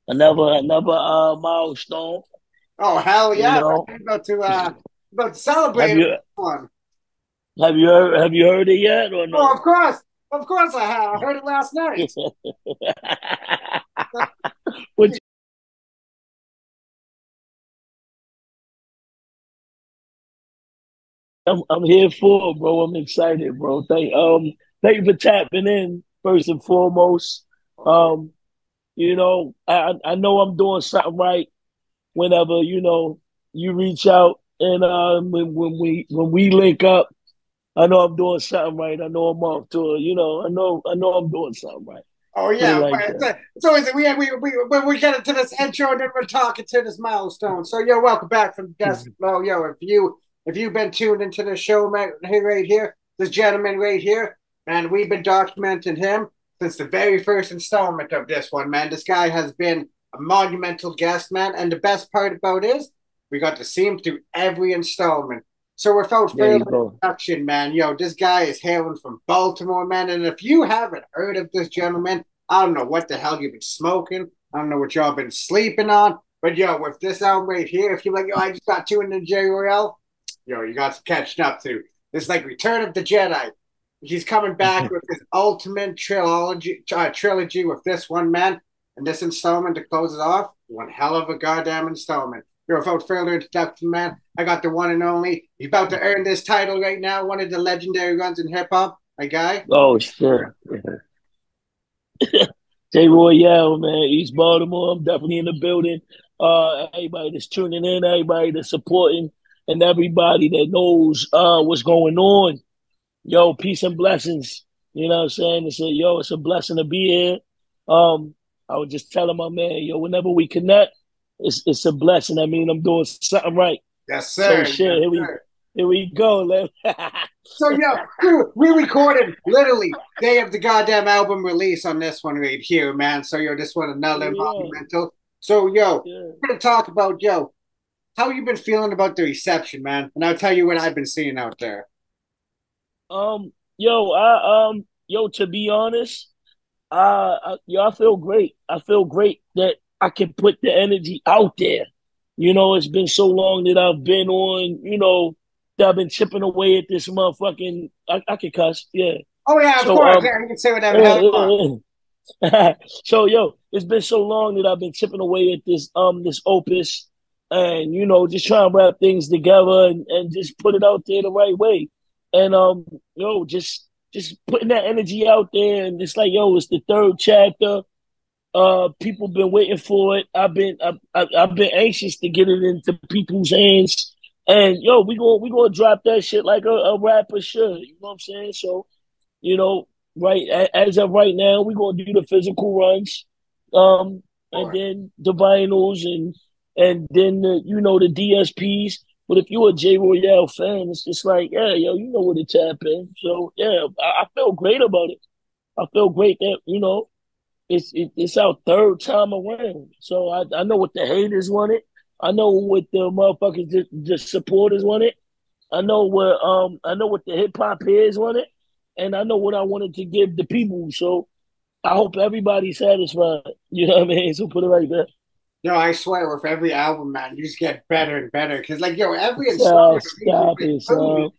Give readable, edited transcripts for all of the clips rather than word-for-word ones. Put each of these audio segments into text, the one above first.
another milestone. Oh hell You yeah, man. know, I'm about to celebrate have this you one. have you heard it yet or Oh, no? of course I have. I heard it last night. Which I'm here for, bro. I'm excited, bro. Thank you for tapping in first and foremost. Okay. Um, I know I'm doing something right whenever, you reach out and when we link up, I know I'm doing something right. I know I'm off to I know I'm doing something right. Oh Put it yeah, like but that. it's always when we get into this intro and then we're talking to this milestone. So yo, welcome back from the desk. Well, yo, if you've been tuned into the show, man, right here, this gentleman right here, man, we've been documenting him since the very first installment of this one, man. This guy has been a monumental guest, man, and the best part about it is we got to see him through every installment. So without There you further go. introduction, man, yo, this guy is hailing from Baltimore, man. And if you haven't heard of this gentleman, I don't know what the hell you've been smoking. I don't know what y'all been sleeping on. But yo, with this album right here, if you're like, yo, I just got tuned into J Royale, yo, you got some catching up to. It's like Return of the Jedi. He's coming back with his ultimate trilogy with this one, man. And this installment to close it off, one hell of a goddamn installment. Yo, without further introduction, man, I got the one and only. He's about to earn this title right now, one of the legendary runs in hip hop. My guy. Oh shit. J Royale, man, East Baltimore. I'm definitely in the building. Everybody that's tuning in, everybody that's supporting, and everybody that knows what's going on. Yo, peace and blessings. You know what I'm saying? It's a blessing to be here. I was just telling my man, yo, whenever we connect, it's a blessing. I mean, I'm doing something right. Yes, So sir. shit, Yes, here sir. we go. So yeah, we recorded literally day of the goddamn album release on this one right here, man. So yo, this one another Yeah, monumental. So yo, yeah. we're gonna talk about yo, how you been feeling about the reception, man? And I'll tell you what I've been seeing out there. To be honest, I feel great. I feel great that I can put the energy out there. It's been so long that I've been on, that I've been chipping away at this motherfucking. I can cuss, yeah. Oh yeah, of So, course. Yeah, you can say whatever the hell you want. uh, so it's been so long that I've been chipping away at this opus, and just trying to wrap things together and just put it out there the right way, and just putting that energy out there, and it's like it's the third chapter. People been waiting for it. I've been anxious to get it into people's hands, and we gonna drop that shit like a rapper should. You know what I'm saying? So you know, right as of right now, we're gonna do the physical runs, and Boy. then the vinyls and then the DSPs. But if you're a J Royale fan, it's just like, yeah, yo, you know where to tap in. So yeah, I feel great about it. I feel great that it's our third time around. So I know what the haters want it. I know what the motherfuckers just supporters want it. I know what the hip hop heads wanted, and I know what I wanted to give the people. So I hope everybody's satisfied. You know what I mean? So put it like that. Yo, I swear, with every album, man, you just get better and better. Cause like, yo, every So installment of these stop been it, moving, son.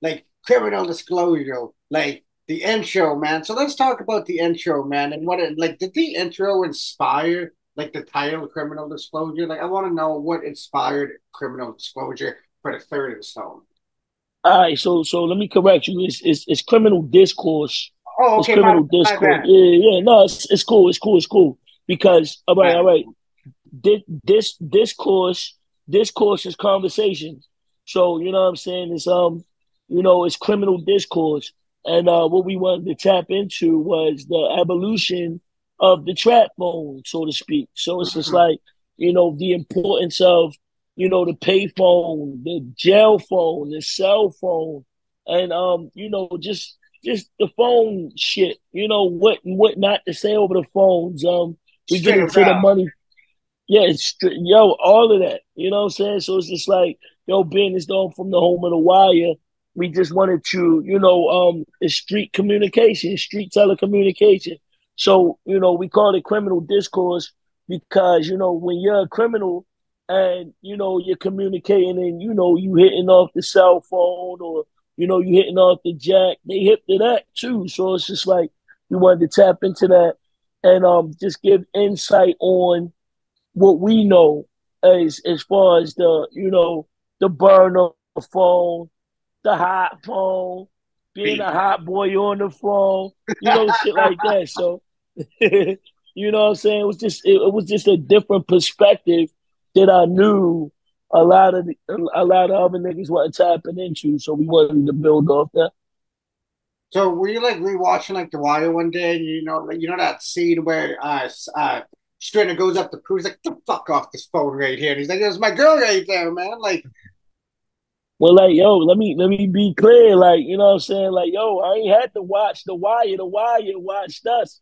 like Criminal Disclosure, like the intro, man. So let's talk about the intro, man, and what it like. Did the intro inspire like the title Criminal Disclosure? Like, I want to know what inspired Criminal Disclosure for the third installment. All right, so let me correct you. It's criminal discourse. Oh, It's okay, criminal my discourse. bad, Yeah, yeah. No, it's cool. It's cool. It's cool. Because all right, my all right. Discourse is conversation. So you know what I'm saying? It's criminal discourse. And what we wanted to tap into was the evolution of the trap phone, so to speak. So it's just bad. like, the importance of, the pay phone, the jail phone, the cell phone, and just the phone shit, what not to say over the phones. We get Straight into the around. money, yeah, all of that. You know what I'm saying? So it's just like, being this dog from the home of the wire, we just wanted to, it's street communication, street telecommunication. So, we call it criminal discourse because when you're a criminal and you're communicating and you hitting off the cell phone or you hitting off the jack, they hip to that too. So it's just like we wanted to tap into that and just give insight on what we know as far as the burner phone, the hot phone, being a hot boy on the phone, shit like that. So you know what I'm saying? It was just a different perspective that I knew a lot of other niggas weren't tapping into. So we wanted to build off that. So were you like rewatching like The Wire one day, and like, that scene where Stringer goes up to Pooh, he's like, "The fuck off this phone right here," and he's like, "There's my girl right there, man." Like, Well, like, yo, let me be clear. Like, you know what I'm saying? Like, yo, I ain't had to watch The Wire. The Wire watched us.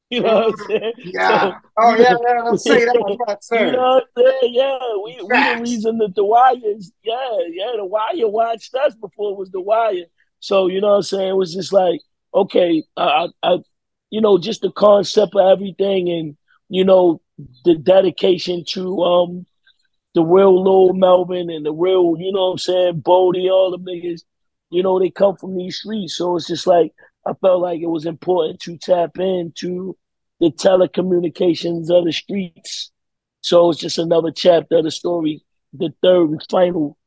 You know what I'm saying? yeah. So, Oh yeah, yeah. Let's say that. Yeah, you sir. know what I'm saying? Yeah, we the Facts. reason that The Wire is, yeah, The Wire watched us before it was The Wire. So, you know what I'm saying? It was just like, okay, just the concept of everything and, you know, the dedication to the real Lil Melvin and the real, you know what I'm saying, Bodie, all the niggas, they come from these streets. So it's just like I felt like it was important to tap into the telecommunications of the streets. So it's just another chapter of the story, the third and final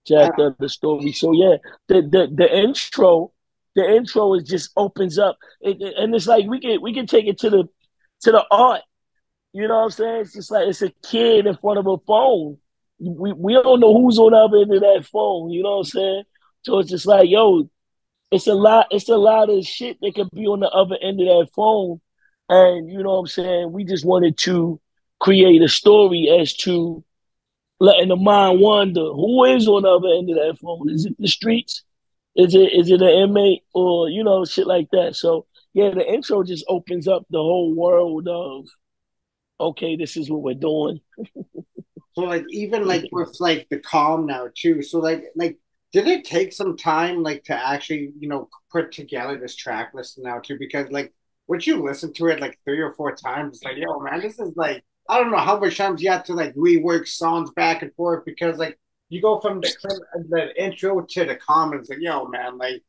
chapter of the story. So yeah, the intro is just opens up, and it's like we can take it to the art. You know what I'm saying? It's just like it's a kid in front of a phone. We don't know who's on the other end of that phone. You know what I'm saying? So it's just like, yo, it's a lot of shit that could be on the other end of that phone. And you know what I'm saying? We just wanted to create a story as to letting the mind wander. Who is on the other end of that phone? Is it the streets? Is it an inmate or shit like that? So yeah, the intro just opens up the whole world of okay, this is what we're doing. So like even like with like the calm now too. So like did it take some time like to actually put together this track list now too? Because like once you listen to it like 3 or 4 times, it's like, yo man, this is like, I don't know how much times you have to like rework songs back and forth, because like you go from the intro to the comments, like, yo man, like,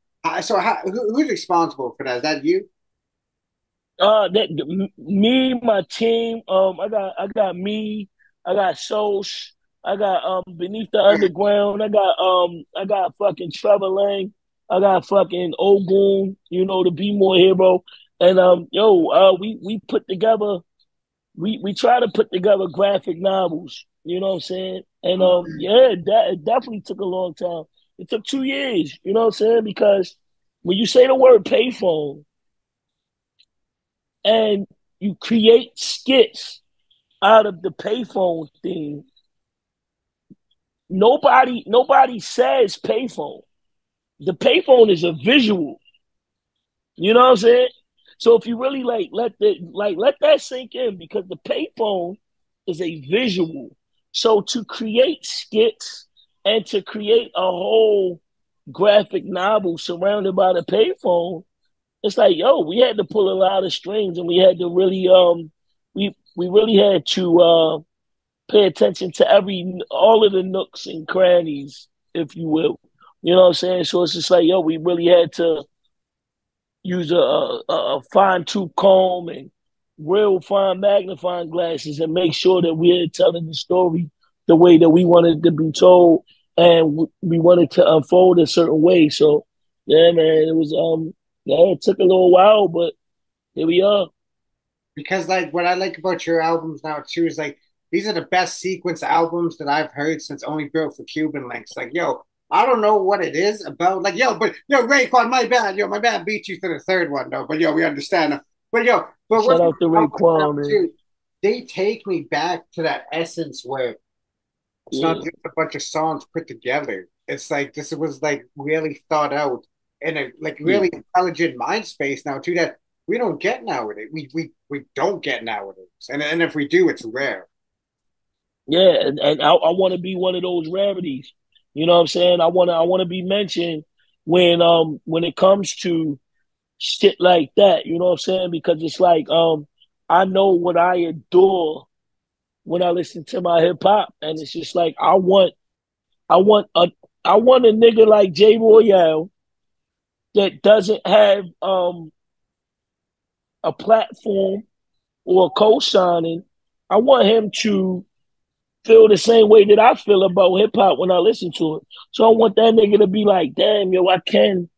so who's responsible for that? Is that you? Me, my team. I got me. I got Soch. I got Beneath the Underground. I got fucking Trevor Lang. I got fucking Ogun. The Be More Hero. And we put together. We try to put together graphic novels. You know what I'm saying? And yeah, it definitely took a long time. It took 2 years. You know what I'm saying? Because when you say the word payphone and you create skits out of the payphone thing. Nobody says payphone. The payphone is a visual. You know what I'm saying? So if you really let that sink in, because the payphone is a visual. So to create skits and to create a whole graphic novel surrounded by the payphone, it's like, yo, we had to pull a lot of strings and we had to really we really had to pay attention to all of the nooks and crannies, if you will. You know what I'm saying? So it's just like, yo, we really had to use a fine tooth comb and real fine magnifying glasses and make sure that we're telling the story the way that we wanted to be told, and we wanted to unfold a certain way. So yeah, man, it was yeah, it took a little while, but here we are. Because like what I like about your albums now too is like these are the best sequence albums that I've heard since Only Built for Cuban Links. Like, yo, I don't know what it is about. Like, yo, but yo, Raekwon, my bad. Yo, my bad beat you to the third one though. But yo, we understand. But yo, but with Shout the out to albums now Raekwon, man. too, they take me back to that essence where it's not Yeah, just a bunch of songs put together. It's like this was like really thought out in a like yeah, really intelligent mind space now too, that we don't get nowadays. We don't get nowadays. And if we do, it's rare. yeah. And I want to be one of those rarities. You know what I'm saying? I want to be mentioned when it comes to shit like that. You know what I'm saying? Because it's like I know what I adore when I listen to my hip hop, and it's just like I want a I want a nigga like J Royale that doesn't have a platform or co-signing. I want him to feel the same way that I feel about hip hop when I listen to it. So I want that nigga to be like, damn, yo, I can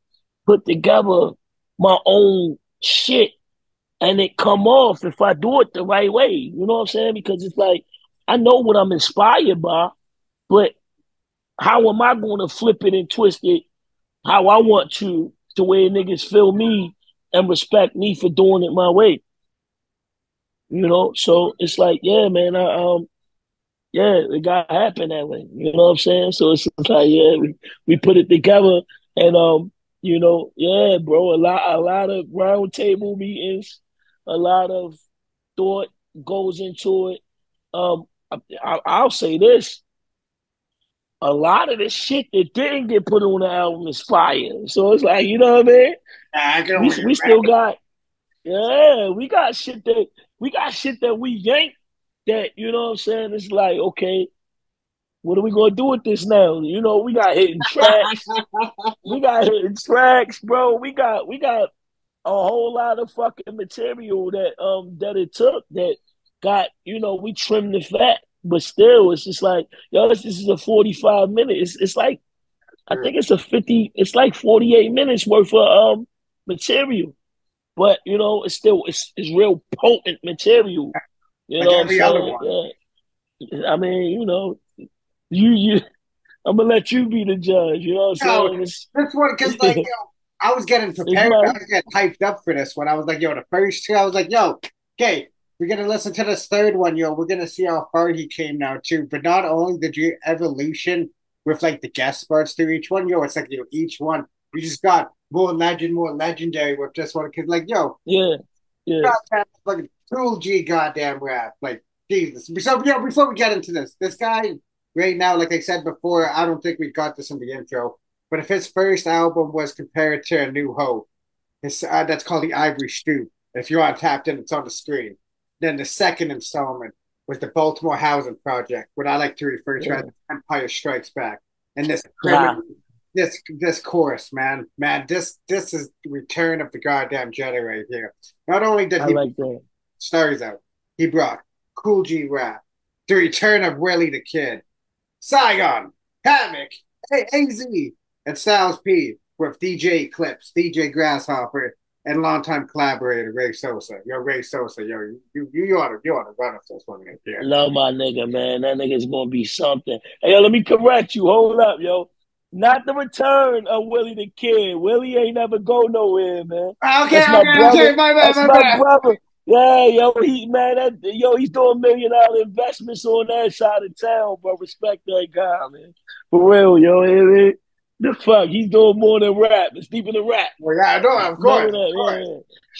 put together my own shit and it come off if I do it the right way. You know what I'm saying? Because it's like I know what I'm inspired by, but how am I going to flip it and twist it how I want to where niggas feel me and respect me for doing it my way? You know, so it's like, yeah, man, yeah, it got to happen that way. You know what I'm saying? So it's like, yeah, we put it together, and yeah, bro, a lot of round table meetings, a lot of thought goes into it. I'll say this: a lot of the shit that didn't get put on the album is fire. So it's like, you know what I mean? I can We still got, yeah, we got shit that we yanked that, you know what I'm saying? It's like, okay, what are we gonna do with this now? You know, we got hidden tracks. We got hidden tracks, bro. We got a whole lot of fucking material that it took that got, we trimmed the fat. But still, it's just like, yo, this is a 45 minutes. It's like I think it's like 48 minutes worth of material. But it's real potent material. You like know what I'm every other saying? one. Yeah. I mean, you I'm gonna let you be the judge. You know what No, I'm saying? It's this one because like I was getting it's prepared. I my was getting hyped up for this one. I was like, yo, the first two, I was like, yo, okay, we're gonna listen to this third one, yo. We're gonna see how far he came now too. But not only did you evolution with like the guest spots through each one, yo, it's like each one you just got more legendary with this one. Cause like, yo, yeah, yeah, like Kool G goddamn rap. Like Jesus. So yeah, before we get into this guy right now, like I said before, I don't think we got this in the intro. But if his first album was compared to A New Hope, that's called The Ivory Stoop. If you're on tapped in, it's on the screen. Then the second installment was the Baltimore Housing Project, what I like to refer to as yeah. Empire Strikes Back. And this Ah, criminal, this chorus, man, this is the return of the goddamn Jedi right here. Not only did I he like that. stars out, he brought Kool G Rap, the return of Willie the Kid, Saigon, Havoc, AZ, and Styles P with DJ Clips, DJ Grasshopper, and longtime collaborator Ray Sosa. Yo, Ray Sosa, yo, you ought to run up this one right here. Love my nigga, man. That nigga's gonna be something. Hey, yo, let me correct you. Hold up, yo. Not the return of Willie the Kid. Willie ain't never go nowhere, man. Okay, That's my okay, brother. okay. My bad, That's my my bad. brother. Yeah, yo, he's doing $1 million investments on that side of town, bro. Respect that guy, man. For real, yo. The fuck, he's doing more than rap. It's deeper than rap. Well, yeah, no, of Know course, of that, course.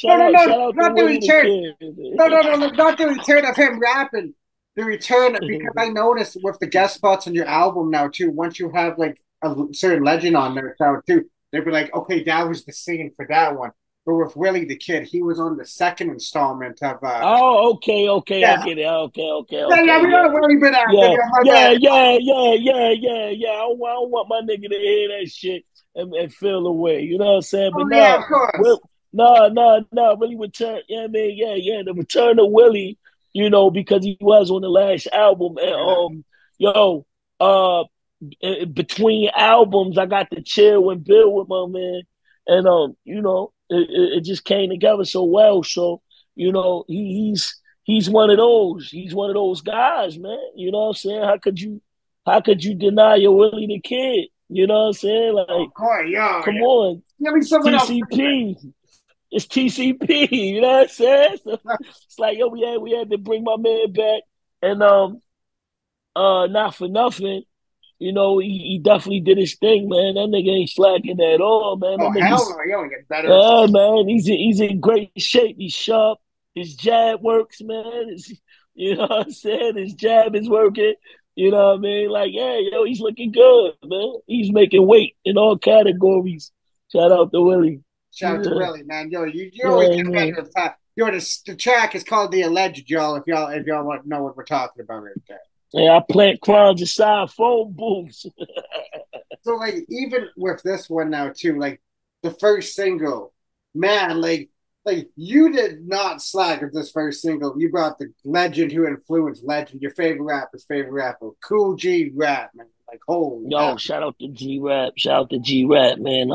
yeah. No, no, no, Shout out to not the Willie the return. Kid. No, not the return of him rapping. The return because I noticed with the guest spots on your album now too. Once you have like a certain legend on there now too, they'd be like, okay, that was the scene for that one. But with Willie the Kid, he was on the second installment of Oh, okay, I yeah, get it. yeah, Okay, we know yeah. where he been at. Yeah, Yeah, my yeah, bad. yeah. I don't want my nigga to hear that shit and feel away. You know what I'm saying? But Oh yeah, of course. no, really return. Yeah, man, yeah. The return of Willie, because he was on the last album. And Yeah. yo, uh, between albums, I got to chill and build with my man, and it just came together so well. So he's one of those. He's one of those guys, man. You know what I'm saying? How could you deny your Willie the Kid? You know what I'm saying? Of Like, course, yo, come yeah. on, Give me someone else. TCP. It's TCP. You know what I'm saying? So it's like, yo, we had to bring my man back, and not for nothing. He definitely did his thing, man. That nigga ain't slacking at all, man. Oh That hell nigga's, no, you only get better. yeah, man. He's in great shape. He's sharp. His jab works, man. You know what I'm saying? His jab is working. You know what I mean? Like, yeah, yo, he's looking good, man. He's making weight in all categories. Shout out to Willie. Shout out to Yeah, Willie, man. Yo, you always yeah, get man. better with time. Yo, the track is called The Alleged, y'all. If y'all want to know what we're talking about right there. Yeah, I plant crimes inside phone booths. So like even with this one now too, like the first single, man, like you did not slack with this first single. You brought the legend who influenced legend, your favorite rapper, Kool G Rap, man. Like holy Yo, hell. shout out to G Rap. Shout out to G Rap, man.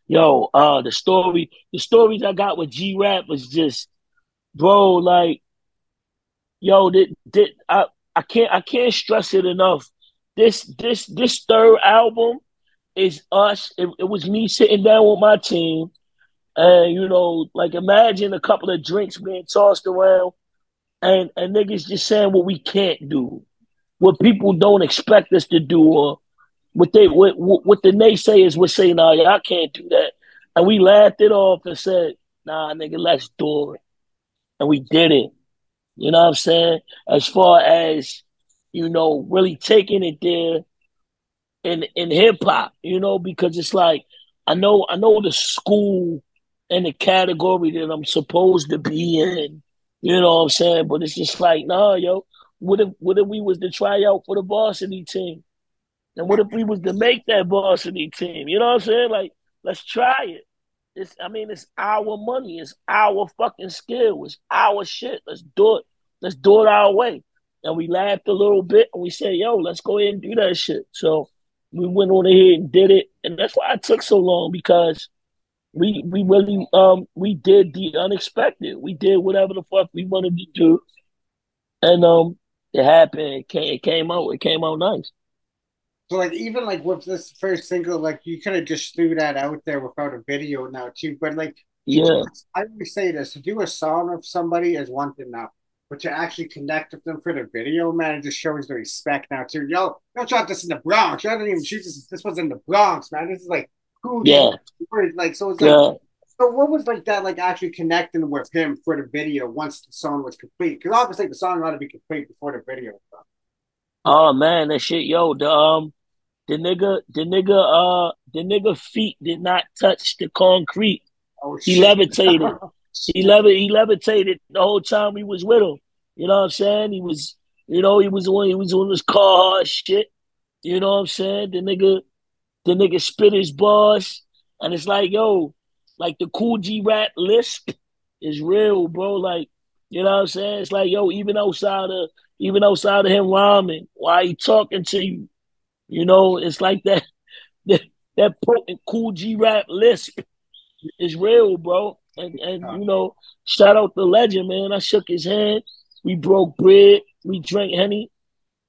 Yo, the stories I got with G Rap was just, bro, like, yo, I can't stress it enough. This third album is us. It was me sitting down with my team, and like imagine a couple of drinks being tossed around, and niggas just saying what we can't do, what people don't expect us to do, or what the naysayers would say, nah, y'all can't do that. And we laughed it off and said, nah, nigga, let's do it. And we did it. You know what I'm saying? As far as, really taking it there in hip hop, because it's like I know the school and the category that I'm supposed to be in, you know what I'm saying? But it's just like, nah, yo, what if we was to try out for the varsity team? And what if we was to make that varsity team? You know what I'm saying? Like, let's try it. It's our money. It's our fucking skill. It's our shit. Let's do it. Let's do it our way. And we laughed a little bit and we said, yo, let's go ahead and do that shit. So we went on ahead and did it. And that's why it took so long, because we really we did the unexpected. We did whatever the fuck we wanted to do. And it happened. It came out nice. So like even like with this first single, like you could have just threw that out there without a video now too. But like to do, Yeah. I always say this: to do a song of somebody is one thing now, but to actually connect with them for the video, man, it just shows the respect now too. Yo, don't shot this in the Bronx. Y'all didn't even shoot this. This was in the Bronx, man. This is like who these Yeah. words like. So it's like, Yeah. so what was like that like actually connecting with him for the video once the song was complete? Because obviously the song ought to be complete before the video. Oh man, that shit, yo, the nigga feet did not touch the concrete. Oh He shit. levitated. He levitated the whole time we was with him. You know what I'm saying? He was on his car hard shit. You know what I'm saying? The nigga spit his bars, and it's like, yo, like the Kool G Rap lisp is real, bro. Like, you know what I'm saying? It's like, yo, even outside of him rhyming, why he talking to you? It's like that that, that potent Kool G Rap lisp is real, bro. And shout out the legend, man. I shook his hand. We broke bread. We drank Henny,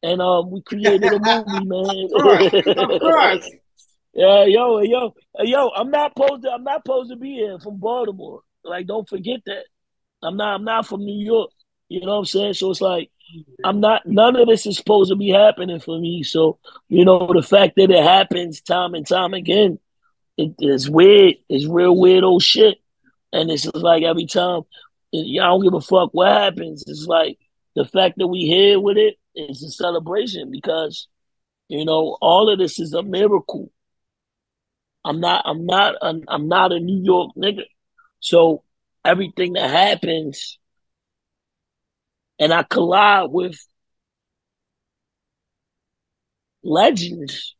and we created a movie, man. Of course. Yeah, yo. I'm not supposed to be here from Baltimore. Like, don't forget that. I'm not from New York. You know what I'm saying? So it's like I'm not. None of this is supposed to be happening for me. So the fact that it happens time and time again, it is weird. It's real weird old shit. And it's just like every time, y'all don't give a fuck what happens. It's like the fact that we here with it is a celebration, because all of this is a miracle. I'm not a New York nigga. So everything that happens, and I collide with legends,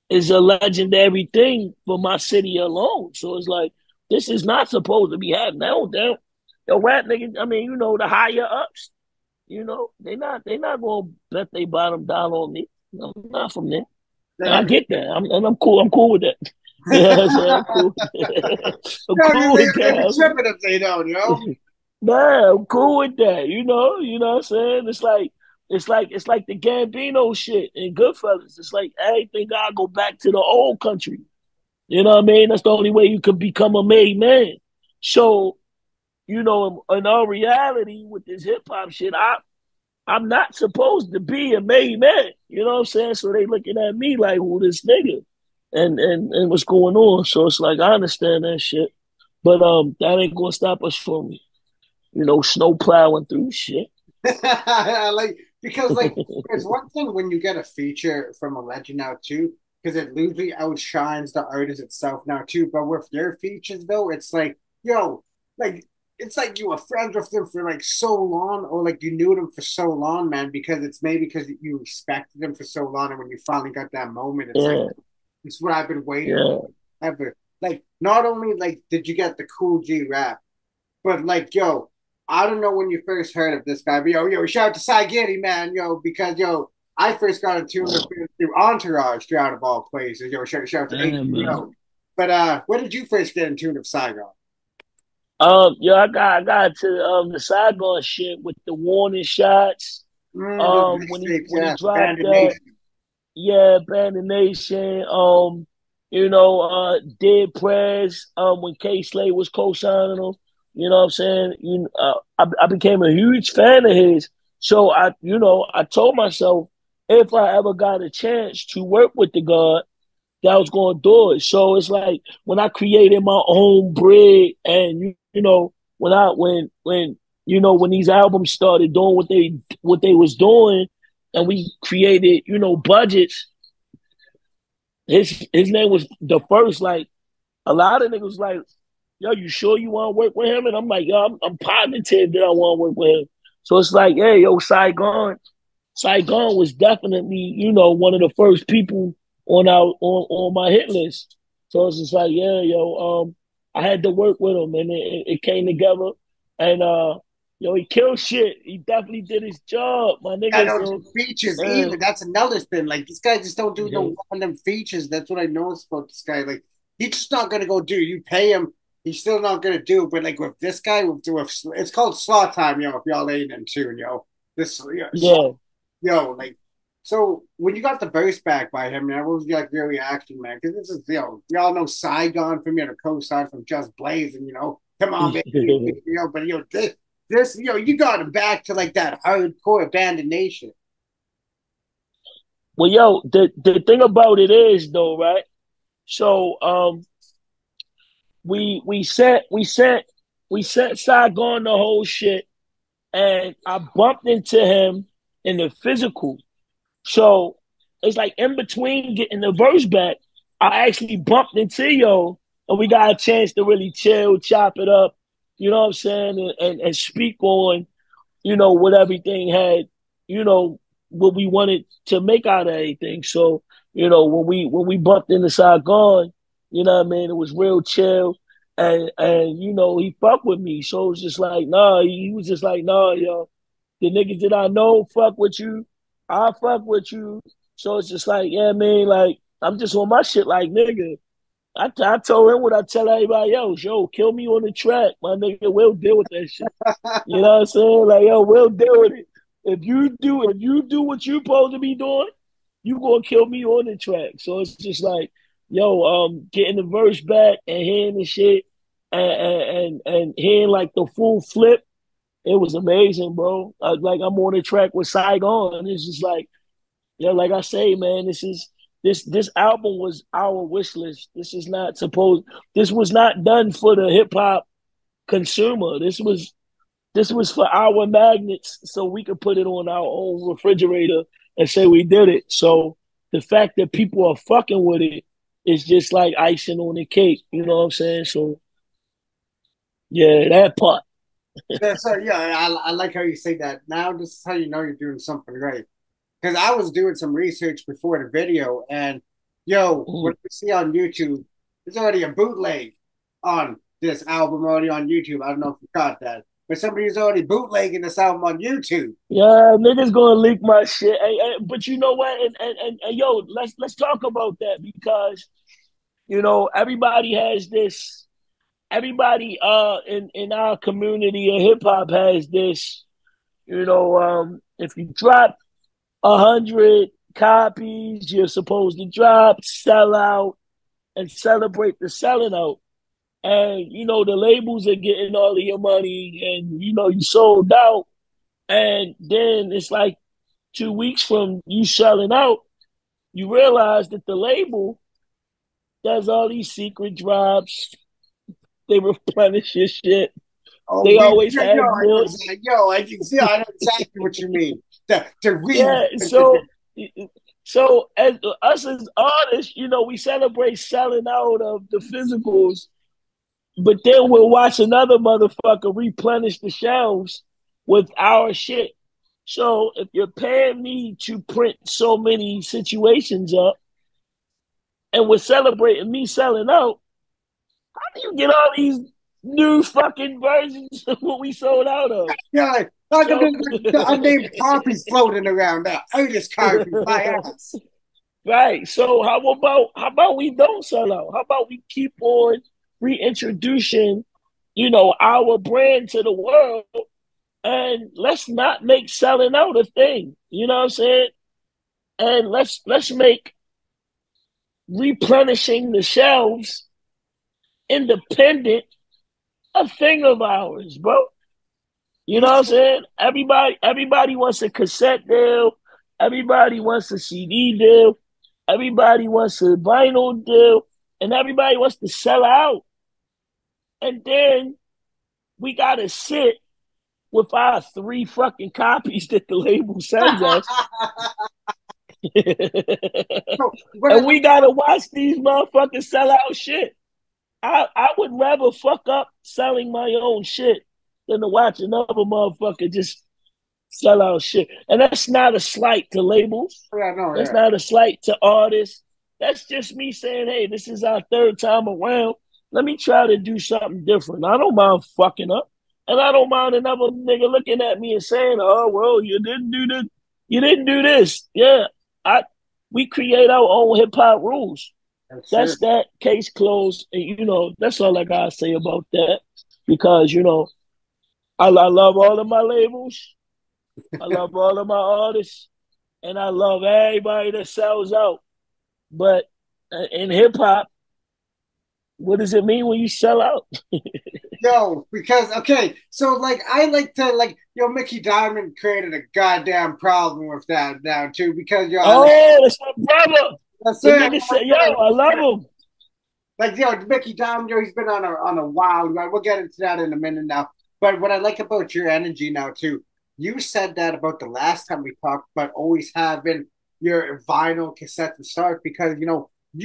is a legendary thing for my city alone. So it's like, this is not supposed to be happening. Yo, rap nigga. I mean, the higher ups. They not gonna bet they bottom dollar on me. I'm not from there. And I get that. I'm cool. I'm cool with that. You know what I'm saying? I'm cool. I'm No, cool with they be that. tripping if they don't, yo. Nah, I'm cool with that. You know what I'm saying? It's like the Gambino shit in Goodfellas. It's like everything gotta go back to the old country. You know what I mean? That's the only way you could become a made man. So, in all reality, with this hip hop shit, I'm not supposed to be a made man. You know what I'm saying? So they looking at me like, who this nigga? And what's going on? So it's like, I understand that shit. But that ain't gonna stop us from, snow plowing through shit. Like because like it's one thing when you get a feature from a legend now too, because it literally outshines the artist itself now too. But with their features though, it's like, yo, like it's like you were friends with them for like so long, or like you knew them for so long, man, because it's maybe because you respected them for so long, and when you finally got that moment, it's like Yeah, it's what I've been waiting for yeah. ever. Like, not only like did you get the Kool G Rap, but like, yo, I don't know when you first heard of this guy, but yo, shout out to Saigon, man, yo, because yo, I first got in tune with him through Entourage, out of all places. Yo, shout out to Yeah, man. HBO. But when did you first get in tune with Saigon? Yeah, I got to the Saigon shit with the warning shots. Those When mixtapes, he yeah, dropped Abandoned that, Nation. yeah, Abandoned Nation. Dead Prez. When K Slade was co-signing him, you know what I'm saying. I became a huge fan of his. So I told myself if I ever got a chance to work with the God, that I was going to do it. So it's like when I created my own bread, and when these albums started doing what they was doing, and we created budgets. His name was the first. Like a lot of niggas like, yo, you sure you want to work with him? And I'm like, yo, I'm positive that I want to work with him. So it's like, hey, yo, Saigon was definitely, one of the first people on my hit list. So it's just like, yeah, yo, I had to work with him, and it came together, and he killed shit. He definitely did his job, my I nigga. don't do So features man, either. That's another thing. Like this guy just don't do yeah, no random features. That's what I noticed about this guy. Like he's just not gonna go do. You pay him, he's still not gonna do. But like with this guy, with it's called Slaw Time, yo. If y'all ain't in tune, yo, this yeah. yo, like. So when you got the verse back by him, man, what was like your reaction, man? Because this is we all know Saigon from the co-sign from Just Blaze, and come on, baby, but this, you got him back to like that hardcore abandonation. Well, yo, the thing about it is though, right? So we sent Saigon the whole shit, and I bumped into him in the physical. So it's like in between getting the verse back, I actually bumped into yo, and we got a chance to really chill, chop it up, you know what I'm saying, and speak on, what everything had, you know, what we wanted to make out of everything. So, when we bumped into Saigon, you know what I mean, it was real chill. And he fucked with me. So it was just like, nah, he was just like, nah, yo, the niggas that I know fuck with you, I fuck with you. So it's just like, yeah, man, like I'm just on my shit, like nigga. I told him what I tell everybody else, yo, kill me on the track, my nigga. We'll deal with that shit. You know what I'm saying? Like, yo, we'll deal with it. If you do what you supposed to be doing, you gonna kill me on the track. So it's just like, yo, getting the verse back and hearing the shit, and hearing like the full flip, it was amazing, bro. Like I'm on the track with Saigon. It's just like, yeah, like I say, man, this album was our wish list. This was not done for the hip hop consumer. This was for our magnets, so we could put it on our own refrigerator and say we did it. So the fact that people are fucking with it is just like icing on the cake. You know what I'm saying? So yeah, that part. So I like how you say that. Now this is how you know you're doing something right. Because I was doing some research before the video, and what Mm. we see on YouTube, there's already a bootleg on this album already on YouTube. I don't know if you caught that, but somebody's already bootlegging this album on YouTube. Yeah, niggas gonna leak my shit. But you know what? And yo, let's talk about that because everybody has this. Everybody in our community of hip hop has this. If you drop 100 copies, you're supposed to drop, sell out, and celebrate the selling out. And the labels are getting all of your money, and you sold out. And then it's like 2 weeks from you selling out, you realize that the label does all these secret drops. They replenish your shit. Oh, They we, always yo, have I know more. exactly, I can see, I know exactly what you mean. The Yeah, re, so as us as artists, we celebrate selling out of the physicals, but then we'll watch another motherfucker replenish the shelves with our shit. So if you're paying me to print so many situations up and we're celebrating me selling out, how do you get all these new fucking versions of what we sold out of? Yeah, look at So the unnamed copies floating around there. Artist copies, my ass. right. So how about we don't sell out? How about we keep on reintroducing, our brand to the world, and let's not make selling out a thing. You know what I'm saying? And let's make replenishing the shelves independent a thing of ours, bro. You know what I'm saying? Everybody wants a cassette deal. Everybody wants a CD deal. Everybody wants a vinyl deal. And everybody wants to sell out. And then we got to sit with our 3 fucking copies that the label sends us. So, what And I, we got to watch these motherfuckers sell out shit. I would rather fuck up selling my own shit than to watch another motherfucker just sell out shit. And that's not a slight to labels. yeah, no, That's yeah. not a slight to artists. That's just me saying, hey, this is our 3rd time around. Let me try to do something different. I don't mind fucking up. And I don't mind another nigga looking at me and saying, oh, well, you didn't do this. You didn't do this. Yeah. We create our own hip hop rules. That's That's true. that, case closed. And, that's all I gotta say about that. Because, I love all of my labels. I love all of my artists. And I love everybody that sells out. But in hip hop, what does it mean when you sell out? Yo, because okay, so like I like to like Mickey Diamond created a goddamn problem with that now too because I like Oh, that's my brother. that's The it. nigga said, yo, I love him. Like Mickey Diamond, he's been on a wild ride. We'll get into that in a minute now. But what I like about your energy now too, you said that about the last time we talked about always having your vinyl cassette to start because you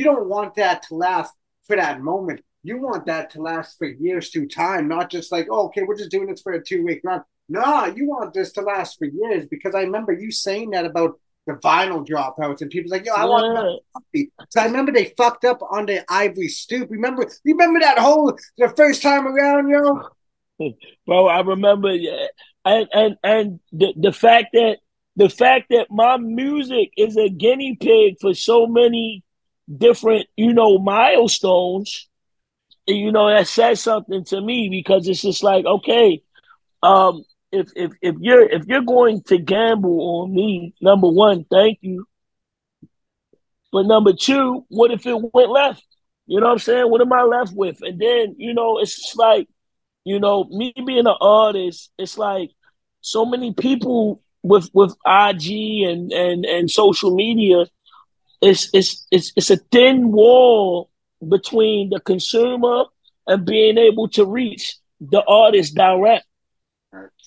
don't want that to last for that moment. You want that to last for years through time, not just like, oh, okay, we're just doing this for a 2 week run. No, you want this to last for years because I remember you saying that about the vinyl dropouts and people's like, yo, I want another Yeah. copy. So I remember they fucked up on the Ivory Stoop. Remember that whole the first time around, yo? Bro, I remember, yeah. And the fact that my music is a guinea pig for so many different, milestones, that says something to me because it's just like, okay, um, if you're going to gamble on me, number one, thank you. But number two, what if it went left? You know what I'm saying? What am I left with? And then, it's just like, me being an artist, it's like so many people with IG and social media, it's a thin wall between the consumer and being able to reach the artist direct.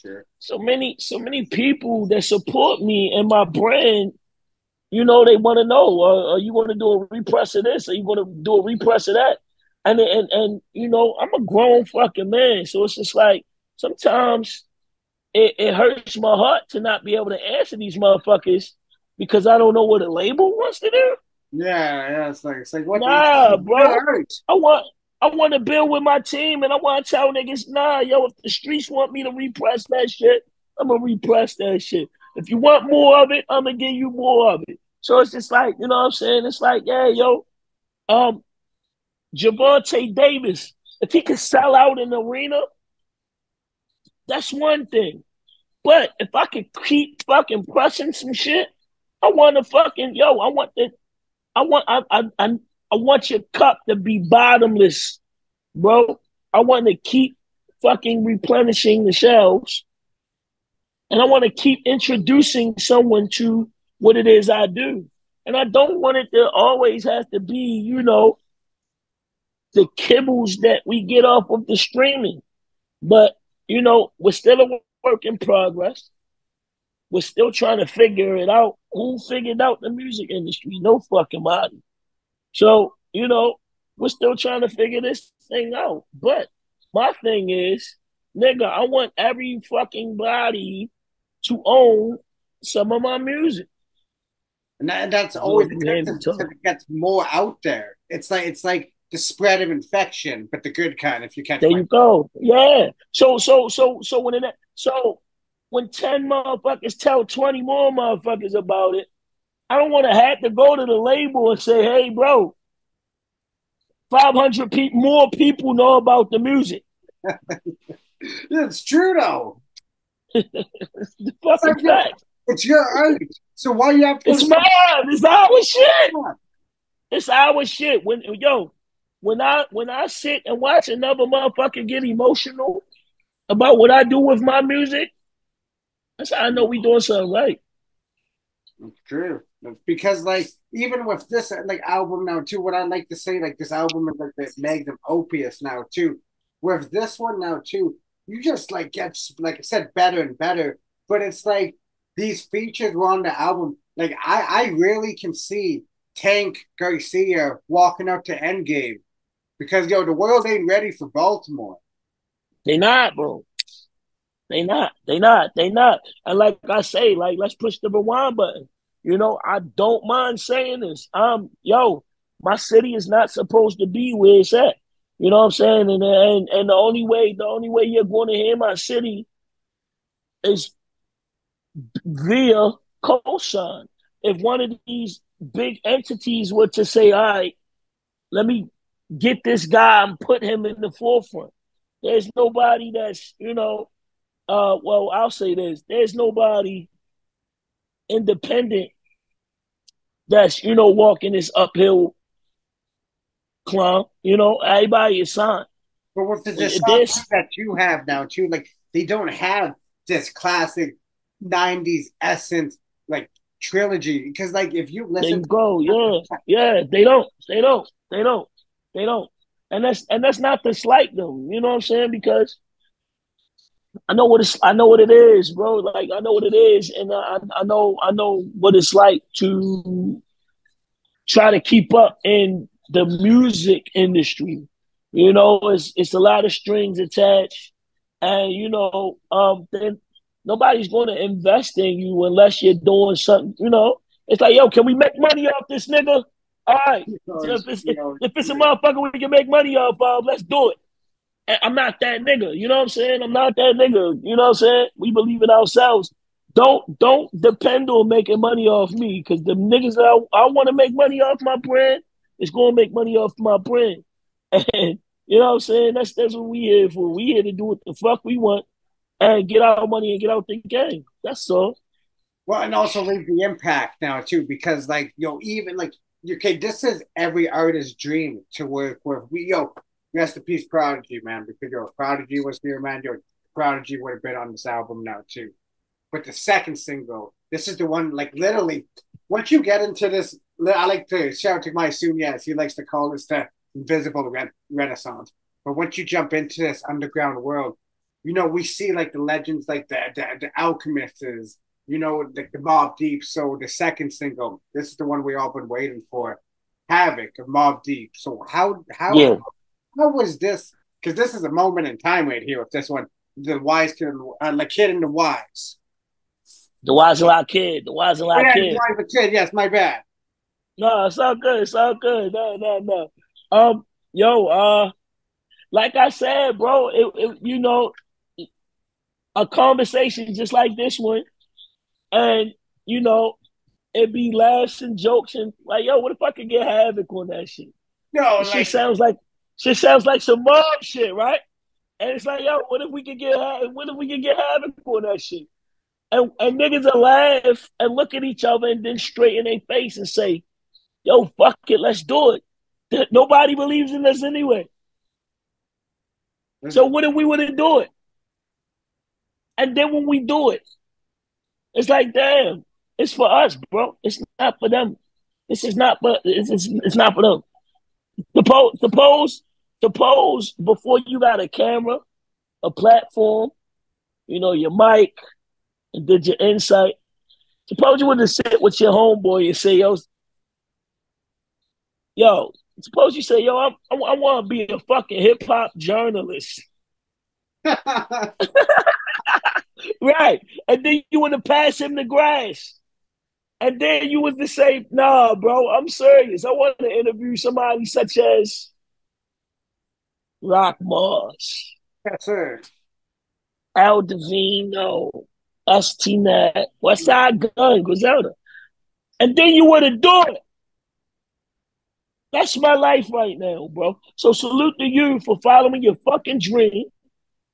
Sure. So many people that support me and my brand, they want to know, are you going to do a repress of this? Are you going to do a repress of that? And I'm a grown fucking man. So it's just like, sometimes it hurts my heart to not be able to answer these motherfuckers because I don't know what a label wants to do. Yeah. It's like what do you Nah, say? It bro. hurts. I want to build with my team, and I want to tell niggas, nah, yo, if the streets want me to repress that shit, I'm gonna repress that shit. If you want more of it, I'm gonna give you more of it. So it's just like, you know what I'm saying? It's like, yeah, yo, um, Javante Davis, if he could sell out an arena, that's one thing. But if I could keep fucking pressing some shit, I want to fucking, yo, I want, I want your cup to be bottomless, bro. I want to keep fucking replenishing the shelves, and I want to keep introducing someone to what it is I do. And I don't want it to always have to be, the kibbles that we get off of the streaming. But, we're still a work in progress. We're still trying to figure it out. Who figured out the music industry? No fucking body. So, We're still trying to figure this thing out. But my thing is, nigga, I want every fucking body to own some of my music. And that's So always if the you hear difference me because talk. it gets more out there. It's like the spread of infection, but the good kind. If you catch There my you go. Yeah. So when 10 motherfuckers tell 20 more motherfuckers about it, I don't want to have to go to the label and say, hey, bro, 500 more people know about the music. it's true though. It's the It's like fucking fact. it's your art. So why you have to go It's so mine. It's our shit. hard? It's our shit. When I sit and watch another motherfucker get emotional about what I do with my music, that's how I know we doing something right. It's true. Because like even with this like album now too, what I like to say, like this album is like the magnum opus now too. With this one now too, you just like get like I said better and better. But it's like these features were on the album. Like I really can see Tank Garcia walking out to Endgame because yo, the world ain't ready for Baltimore. They not, bro. They not. They not. They not. And like I say, like let's push the rewind button. I don't mind saying this. My city is not supposed to be where it's at. You know what I'm saying? And the only way you're going to hear my city is via cosign. If one of these big entities were to say, all right, let me get this guy and put him in the forefront. There's nobody that's, well, I'll say this. There's nobody independent that's, walking this uphill climb. Everybody is signed. But with the discography This, that you have now too, like they don't have this classic '90s essence like trilogy. Because like if you there listen you to go. Yeah. Yeah. They don't. They don't. They don't. They don't. And that's not to slight them. You know what I'm saying? Because I know what it is, bro. Like I know what it is, and I know what it's like to try to keep up in the music industry. It's a lot of strings attached, and then nobody's going to invest in you unless you're doing something. It's like, yo, can we make money off this nigga? All right. So if it's if it's a motherfucker we can make money off of, let's do it. I'm not that nigga. You know what I'm saying? I'm not that nigga. You know what I'm saying? We believe in ourselves. Don't depend on making money off me because the niggas that I want to make money off my brand is going to make money off my brand. And you know what I'm saying? That's what we here for. We here to do what the fuck we want and get our money and get out the game. That's all. well, and also leave the impact now too, because like even like okay, this is every artist's dream to work with. Rest in peace, Prodigy, man, because Prodigy was here, man. Prodigy would have been on this album now too. But the second single, this is the one, like literally, once you get into this, I like to shout to my soon, yes, he likes to call this the invisible renaissance. But once you jump into this underground world, we see like the legends, like the Alchemists, the Mob Deep. So the second single, this is the one we all been waiting for, Havoc of Mob Deep. So Yeah. how was this? Because this is a moment in time right here with this one, the wise kid, the kid and the wise. The Wise and Loud Kid. The Wise and Oh, Loud yeah, Kid. the kid. Yes, my bad. No, it's all good. It's all good. No, no, no. Yo, like I said, bro, a conversation just like this one, and it be laughs and jokes and like, yo, what if I could get Havoc on that shit? No, It like shit sounds like some mob shit, right? And it's like, yo, what if we could get Havoc on that shit? And niggas will laugh and look at each other and then straighten their face and say, yo, fuck it, let's do it. Nobody believes in us anyway. So what if we wouldn't do it? And then when we do it, it's like, damn, it's for us, bro. It's not for them. This is not for it's not for them. Suppose before you got a camera, a platform, your mic, and did your insight. Suppose you would have sit with your homeboy and say, yo, Suppose you say, yo, I want to be a fucking hip hop journalist. Right. And then you want to pass him the grass. And then you was to say, nah, bro, I'm serious. I want to interview somebody such as Rock Mars, Yes, sir. Al Divino, ST Nat, Westside Gun, Griselda. And then you would have done it. That's my life right now, bro. So salute to you for following your fucking dream.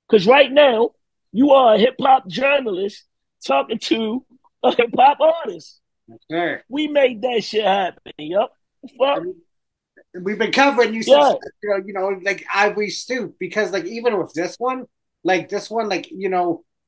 Because right now, you are a hip hop journalist talking to a hip hop artist. Yes, sir. We made that shit happen. Yup. Fuck. We've been covering you since Yeah. like Ivory Stoop, because like even with this one, like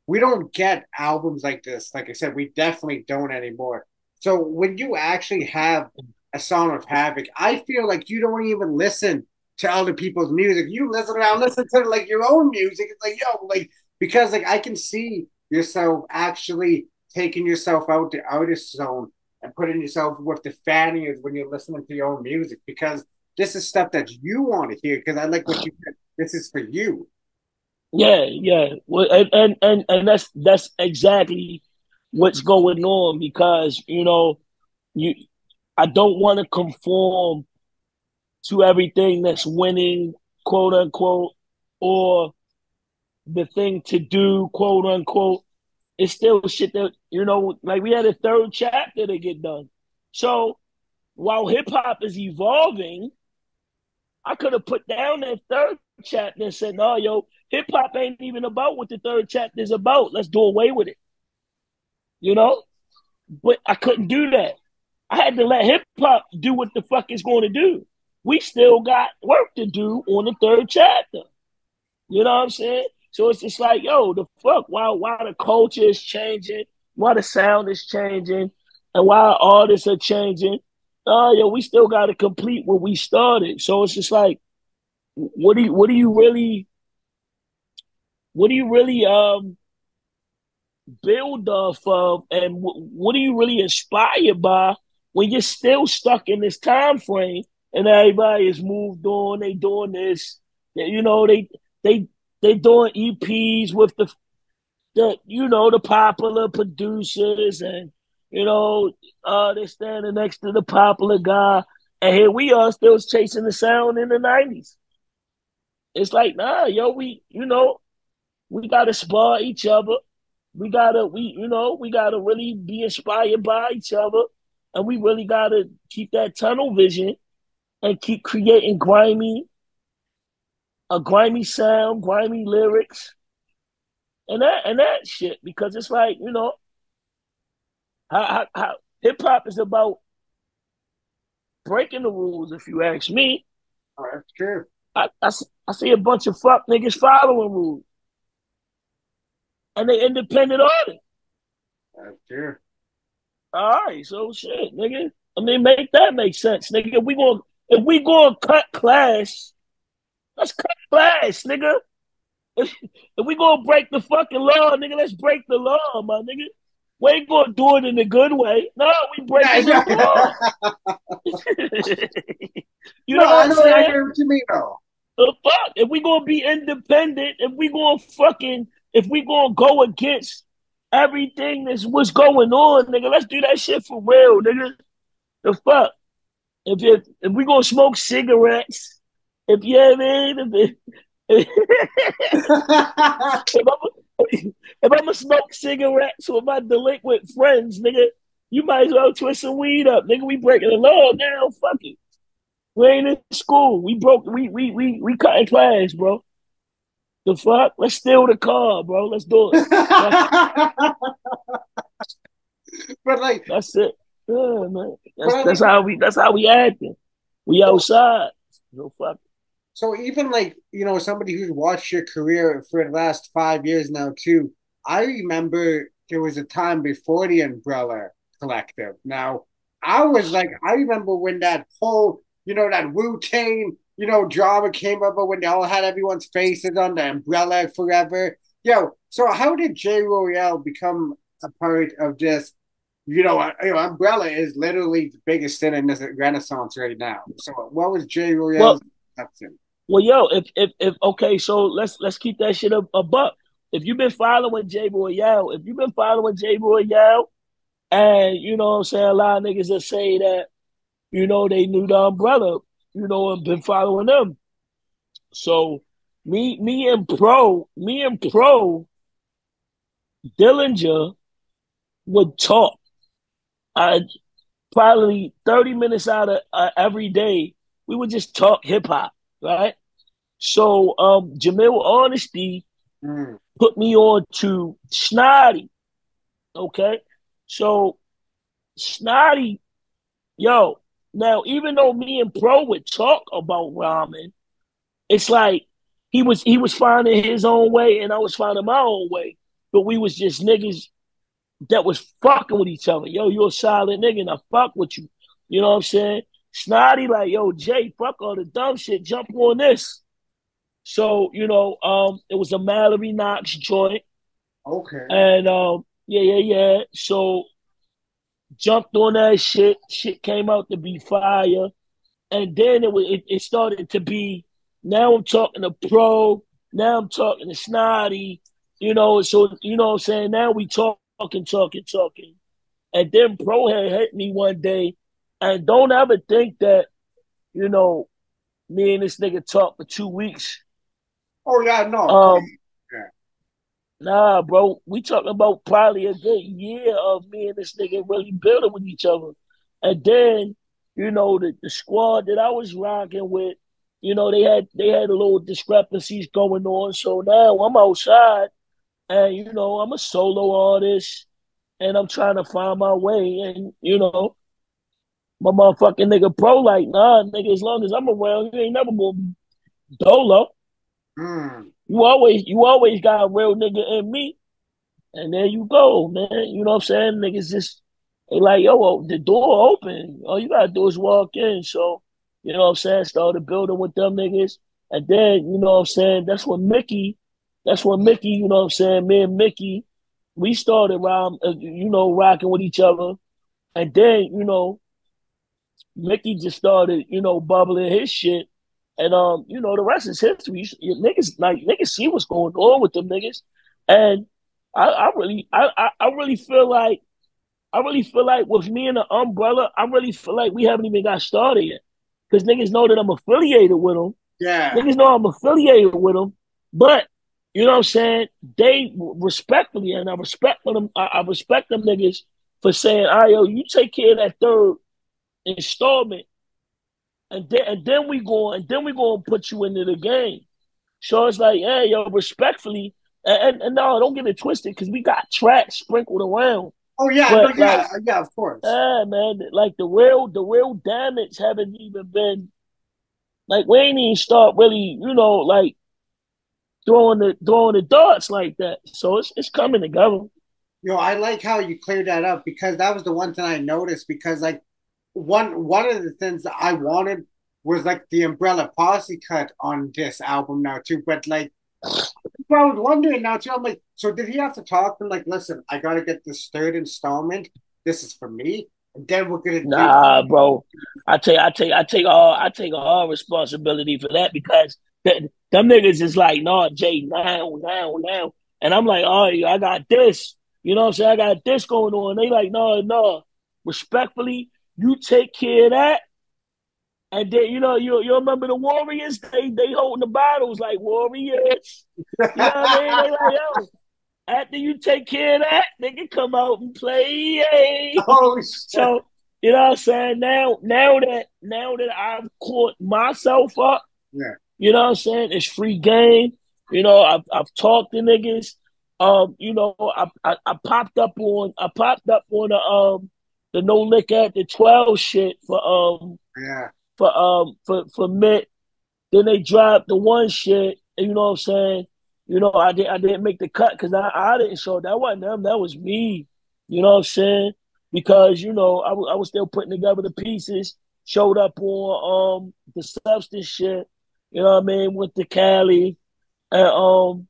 we don't get albums like this. Like I said, we definitely don't anymore. So when you actually have a song of Havoc, I feel like you don't even listen to other people's music. You listen to like your own music. It's like like because like I can see yourself actually taking yourself out the artist zone and putting yourself with the fan ears when you're listening to your own music, because this is stuff that you want to hear. Because I like what you said. This is for you. Yeah, yeah. Well, and that's exactly what's going on because you I don't want to conform to everything that's winning, quote unquote, or the thing to do, quote unquote. It's still shit that like we had a third chapter to get done. So while hip hop is evolving, I could have put down that third chapter and said, no, yo, hip hop ain't even about what the third chapter is about. Let's do away with it. You know? But I couldn't do that. I had to let hip hop do what the fuck it's going to do. We still got work to do on the third chapter. You know what I'm saying? So it's just like, yo, the fuck, why the culture is changing, why the sound is changing, and why artists are changing. Yo, we still got to complete what we started. So it's just like, what do you really build off of, and what are you really inspired by when you're still stuck in this time frame and everybody has moved on, they doing this, they they doing EPs with the popular producers, and they're standing next to the popular guy, and here we are still chasing the sound in the 90s. It's like, nah, yo, we gotta spar each other. We gotta really be inspired by each other, and we really gotta keep that tunnel vision and keep creating a grimy sound, grimy lyrics, and that shit. Because it's like how hip hop is about breaking the rules. If you ask me, Oh, that's true. I see a bunch of fuck niggas following rules, and they independent artists. That's true. All right, so shit, nigga. I mean, make that make sense, nigga. If we gonna cut class, let's cut class, nigga. If we gonna break the fucking law, nigga, let's break the law, my nigga. We ain't gonna do it in a good way. No, we breaking the law. You No, know what I'm I saying? know what you mean though. The fuck? If we gonna be independent, if we gonna go against everything that's what's going on, nigga, let's do that shit for real, nigga. The fuck? If we gonna smoke cigarettes, if you know what I mean, if I'm gonna smoke cigarettes with my delinquent friends, nigga, you might as well twist some weed up, nigga. We breaking the law now. Fuck it. We ain't in school. We broke. We cutting class, bro. The fuck? Let's steal the car, bro. Let's do it. But like, That's it. Yeah, man. but I like, That's how we acting. We so, outside. No fuck. so even like somebody who's watched your career for the last 5 years now too. I remember there was a time before the Umbrella Collective. Now I remember when that whole that Wu-Tang drama came up, when they all had everyone's faces on the umbrella forever. So how did J. Royale become a part of this Umbrella is literally the biggest thing in this renaissance right now. So what was Jay Well, Royale's exception? well, yo, if okay, so let's keep that shit a buck. If you've been following Jay Royale, if you've been following Jay Royale, and you know what I'm saying, a lot of niggas that say that, they knew the umbrella, and been following them. So me and Pro Dillinger would talk. I probably 30 minutes out of every day, we would just talk hip hop, right? So Jamil Honesty Mm. put me on to Snotty. Okay. So Snotty, yo, now even though me and Pro would talk about ramen, it's like he was finding his own way and I was finding my own way. But we was just niggas that was fucking with each other. Yo, you're a solid nigga and I fuck with you. You know what I'm saying? Snotty like, yo, Jay, fuck all the dumb shit. Jump on this. So, it was a Mallory Knox joint. Okay. And yeah. So jumped on that shit. Shit came out to be fire. And then it started to be, now I'm talking to Pro, now I'm talking to Snotty, so you know what I'm saying? Now we talking. And then Pro had hit me one day, and don't ever think that, me and this nigga talked for 2 weeks. Oh yeah, no, of course. Um, Yeah. Nah, bro, we talking about probably a good year of me and this nigga really building with each other. And then, the squad that I was rocking with, they had a little discrepancies going on. So now I'm outside and I'm a solo artist and I'm trying to find my way. And, my motherfucking nigga Pro like, nah, nigga, as long as I'm around, you ain't never gonna be dolo. Mm. You always got a real nigga in me. And there you go, man. You know what I'm saying? Niggas just, they like, yo, the door open. All you gotta do is walk in. So, you know what I'm saying? Started building with them niggas. And then, you know what I'm saying? That's when Mickey, you know what I'm saying? Me and Mickey, we started rocking with each other. And then, Mickey just started, bubbling his shit. And the rest is history. Niggas see what's going on with them niggas. And I really feel like with me and the umbrella, I really feel like we haven't even got started yet. Because niggas know that I'm affiliated with them. Yeah. Niggas know I'm affiliated with them. But you know what I'm saying? They respectfully, and I respect them niggas for saying, all right, yo, you take care of that third installment and then we go and put you into the game. So it's like, hey, yo, respectfully, and no, don't get it twisted because we got tracks sprinkled around. Oh yeah, no, But like, yeah, of course. man, like the real damage haven't even been like we ain't even start really, like throwing the darts like that. So it's coming together. I like how you cleared that up because that was the one thing I noticed because like one of the things that I wanted was like the Umbrella Posse cut on this album now too. But like I was wondering now too, I'm like, so did he have to talk to him like, listen, I gotta get this third installment. This is for me, and then we're gonna do. Nah, bro. I take all responsibility for that because them niggas is like, nah, Jay, now. And I'm like, oh, I got this. You know what I'm saying? I got this going on. They like, no. Respectfully, you take care of that. And then, you remember the Warriors? They holding the bottles like Warriors. You know what I mean? They like, yo, after you take care of that, they can come out and play. Hey. Oh shit! So, you know what I'm saying? Now that I've caught myself up, Yeah, you know what I'm saying? It's free game. I've talked to niggas. I popped up on the no lick at the 12 shit yeah. for Mitt. Then they dropped the one shit, and you know what I'm saying? I didn't make the cut because I didn't show that wasn't them, that was me. You know what I'm saying? Because I was still putting together the pieces. Showed up on the substance shit. You know what I mean? With the Cali and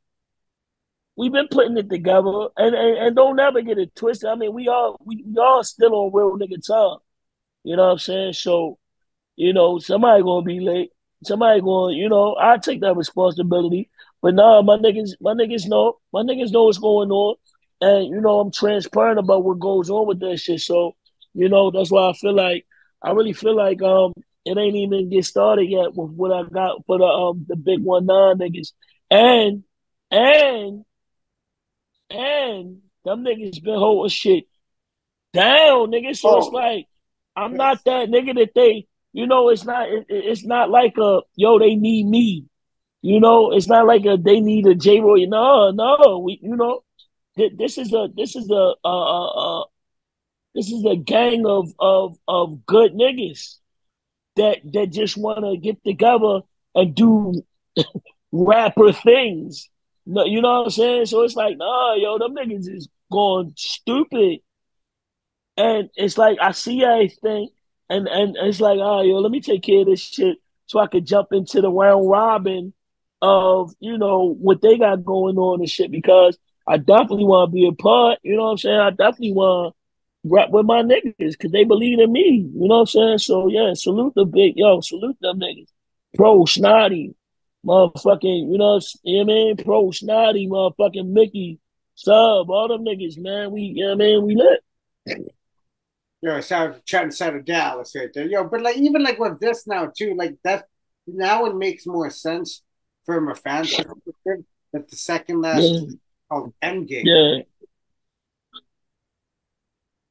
we've been putting it together, and don't never get it twisted. I mean, we all still on real nigga time. You know what I'm saying? So somebody gonna be late. Somebody going, I take that responsibility. But nah, my niggas know what's going on, and I'm transparent about what goes on with that shit. So, that's why I really feel like it ain't even get started yet with what I got for the big 1-9 niggas, and and and them niggas been holding shit down, nigga. So it's Oh, like I'm not yes. that nigga that they, it's not like they need me. It's not like they need a J Roy. No, no, this is a gang of good niggas that just want to get together and do rapper things. No, you know what I'm saying? So it's like, nah, them niggas is going stupid. And it's like I see everything, and it's like, oh, yo, let me take care of this shit so I could jump into the round robin of what they got going on and shit. Because I definitely want to be a part. You know what I'm saying? I definitely want to rap with my niggas because they believe in me. You know what I'm saying? So yeah, salute them niggas. Pro Snotty, motherfucking, you know what I mean? Pro Snotty, motherfucking Mickey, Sub, all them niggas, man. We lit. So trying to settle Dallas right there. But like even like with this now too, like that now it makes more sense from a fan's perspective that the second last Yeah, called Endgame. yeah.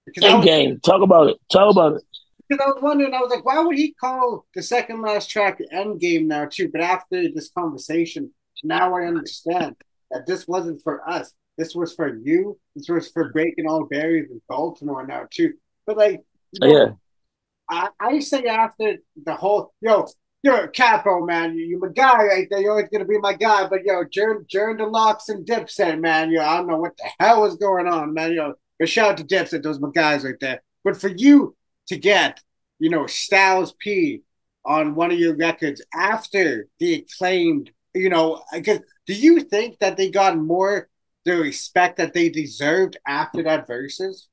Because I End was game. Talk about it. Talk about it. because I was wondering, I was like, why would he call the second last track Endgame now too? But after this conversation, now I understand that this wasn't for us. This was for you. This was for breaking all barriers in Baltimore now too. But like, you know, Yeah. I say after the whole you're a capo, man. You're my guy right there. You're always gonna be my guy. But during the locks and Dipset, man, I don't know what the hell is going on, man. But shout out to Dipset, those my guys right there. But for you to get, Styles P on one of your records after the acclaimed, because do you think that they got more the respect that they deserved after that verses?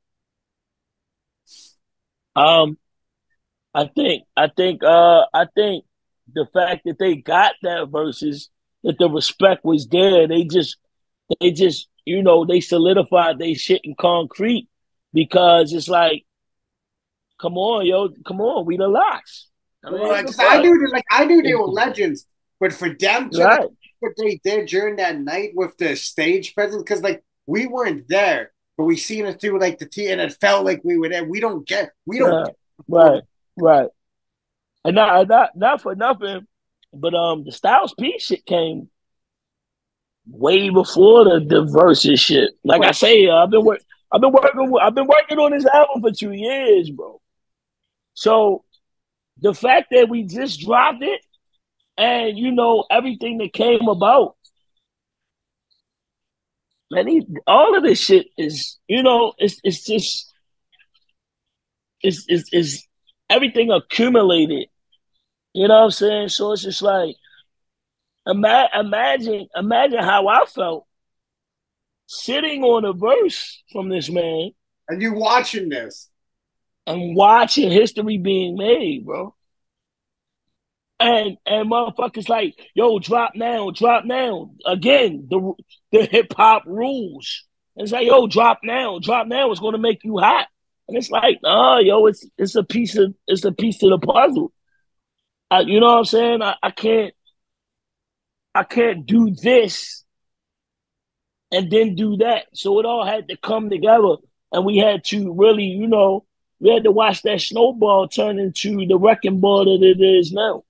Um. I think the fact that they got that versus that the respect was there. They solidified they shit in concrete because it's like, come on, yo, come on, we the locks. I mean, what the Because I fuck? knew I knew they were legends, but for them to like Right. what they did during that night with the stage presence, because like we weren't there, but we seen it through like the T, and it felt like we were there. We don't get Right. performance. Right. And not for nothing, but the Styles P shit came way before the versus shit. Like I But say, I've been working on this album for 2 years, bro. So the fact that we just dropped it and everything that came about, man, all of this shit is it's just it's everything accumulated. You know what I'm saying? So it's just like imagine how I felt sitting on a verse from this man and you watching this, and watching history being made, bro. And motherfuckers like, yo, drop now, drop now. Again, the hip hop rules. And it's like, yo, drop now, drop now. It's gonna make you hot. And it's like, nah, yo, it's a piece of the puzzle. You know what I'm saying? I can't do this and then do that. So it all had to come together, and we had to really, we had to watch that snowball turn into the wrecking ball that it is now.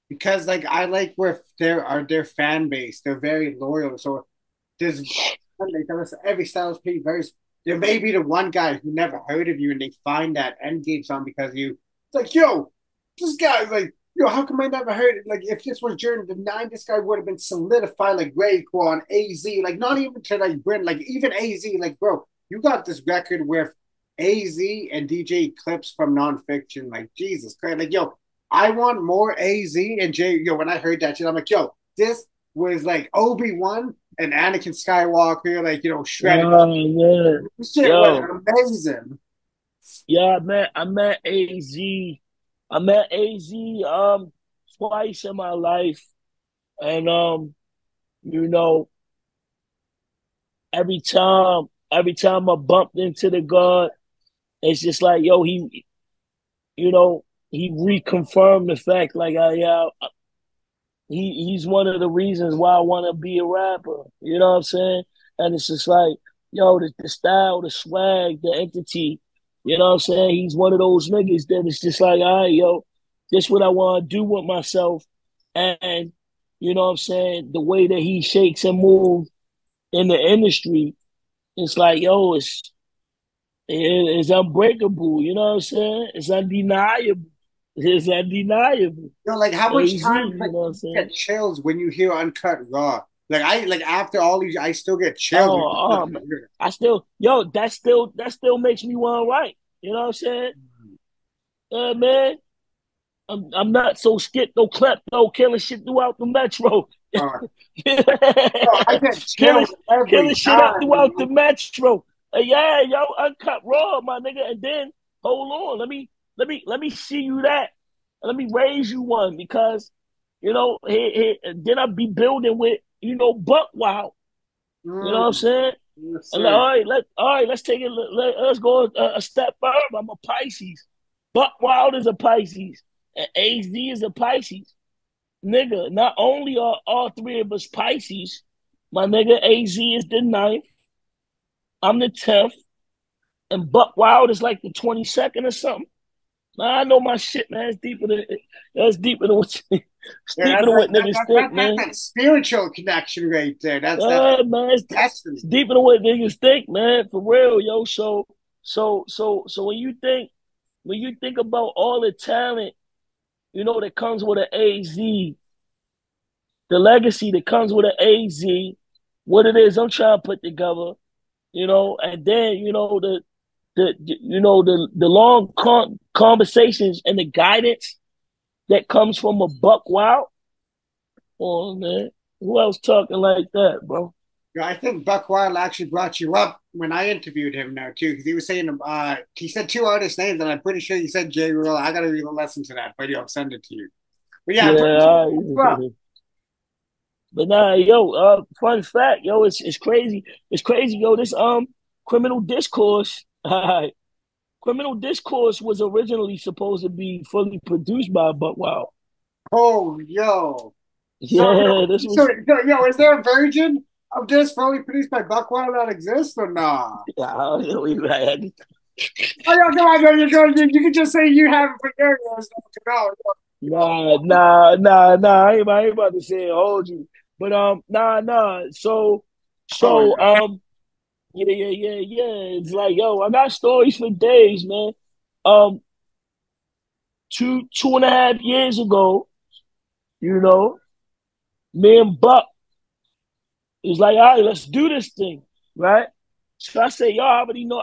because like I like where their fan base. They're very loyal. So there's they tell us every Styles P verse. There may be the one guy who never heard of you, and they find that Endgame song because you. It's like, yo, this guy's like, how come I never heard it? Like, if this was during the '90s, this guy would have been solidified like Raekwon, AZ, like not even to like Brent, like even AZ, like bro, you got this record with AZ and DJ Clips from Nonfiction, like Jesus Christ, like yo, I want more AZ and J. When I heard that shit, I'm like, yo, this was like Obi-Wan and Anakin Skywalker, like, shredded. Oh man, This shit was yo, amazing. yeah, I met AZ. I met AZ twice in my life, and you know, every time I bumped into the God, it's just like, yo, you know, he reconfirmed the fact, like, he's one of the reasons why I want to be a rapper. You know what I'm saying? And it's just like, yo, the style, the swag, the entity. You know what I'm saying? He's one of those niggas that it's just like, all right, yo, this what I want to do with myself. And you know what I'm saying? The way that he shakes and moves in the industry, it's like, yo, it's unbreakable. You know what I'm saying? It's undeniable. It's undeniable. Like how much AZ, times you like know what I'm you saying? get chills when you hear Uncut Raw. Like I like after all these, I still get chills. Man. I still, yo, that still makes me want to write. You know what I'm saying? Man, I'm not so skip, no klepto, killing shit throughout the metro. Oh, killing, oh, I get chills every killing shit up time. throughout the metro. Yeah, yo, uncut raw, my nigga. And then hold on, let me see you that. Let me raise you one because then I'll be building with Buck Wild. You know what I'm Mm, saying? yes, And like, sir. let's take it. Let's go a step further. I'm a Pisces. Buck Wild is a Pisces, and AZ is a Pisces. Nigga, not only are all three of us Pisces, my nigga AZ is the ninth. I'm the 10th, and Buck Wild is like the 22nd or something. Man, I know my shit, man. It's deeper than what it's Yeah, deeper that's than that, what that, niggas that, think, that, that's man. that spiritual connection right there. That's Man, destiny. it's deeper than what niggas think, man. For real, yo. So when you think about all the talent, that comes with an AZ, the legacy that comes with an AZ, what it is I'm trying to put together, and then the long conversations and the guidance that comes from a Buck Wild. Oh man, who else talking like that, bro? I think Buck Wild actually brought you up when I interviewed him now too, because he was saying he said two artist names, and I'm pretty sure he said J. Rule. I gotta really listen to that video. I'll send it to you. But yeah, I'm pretty sure Yeah, he brought you up. but nah, yo, fun fact, yo, it's crazy. It's crazy, yo. This criminal discourse, criminal discourse was originally supposed to be fully produced by Buck Wild. Oh, yo. So, Yeah, this was. is there a version of this probably produced by Buck Wild that exists or nah? Right. Oh, yo, come on, you can just say you have it for your ears to know. Nah. I ain't about to say it, hold you, but nah. So, Oh, so yeah. It's like, yo, I got stories for days, man. Um, 2.5 years ago, you know, me and Buck is like, all right, let's do this thing, right? So I say, yo, I already know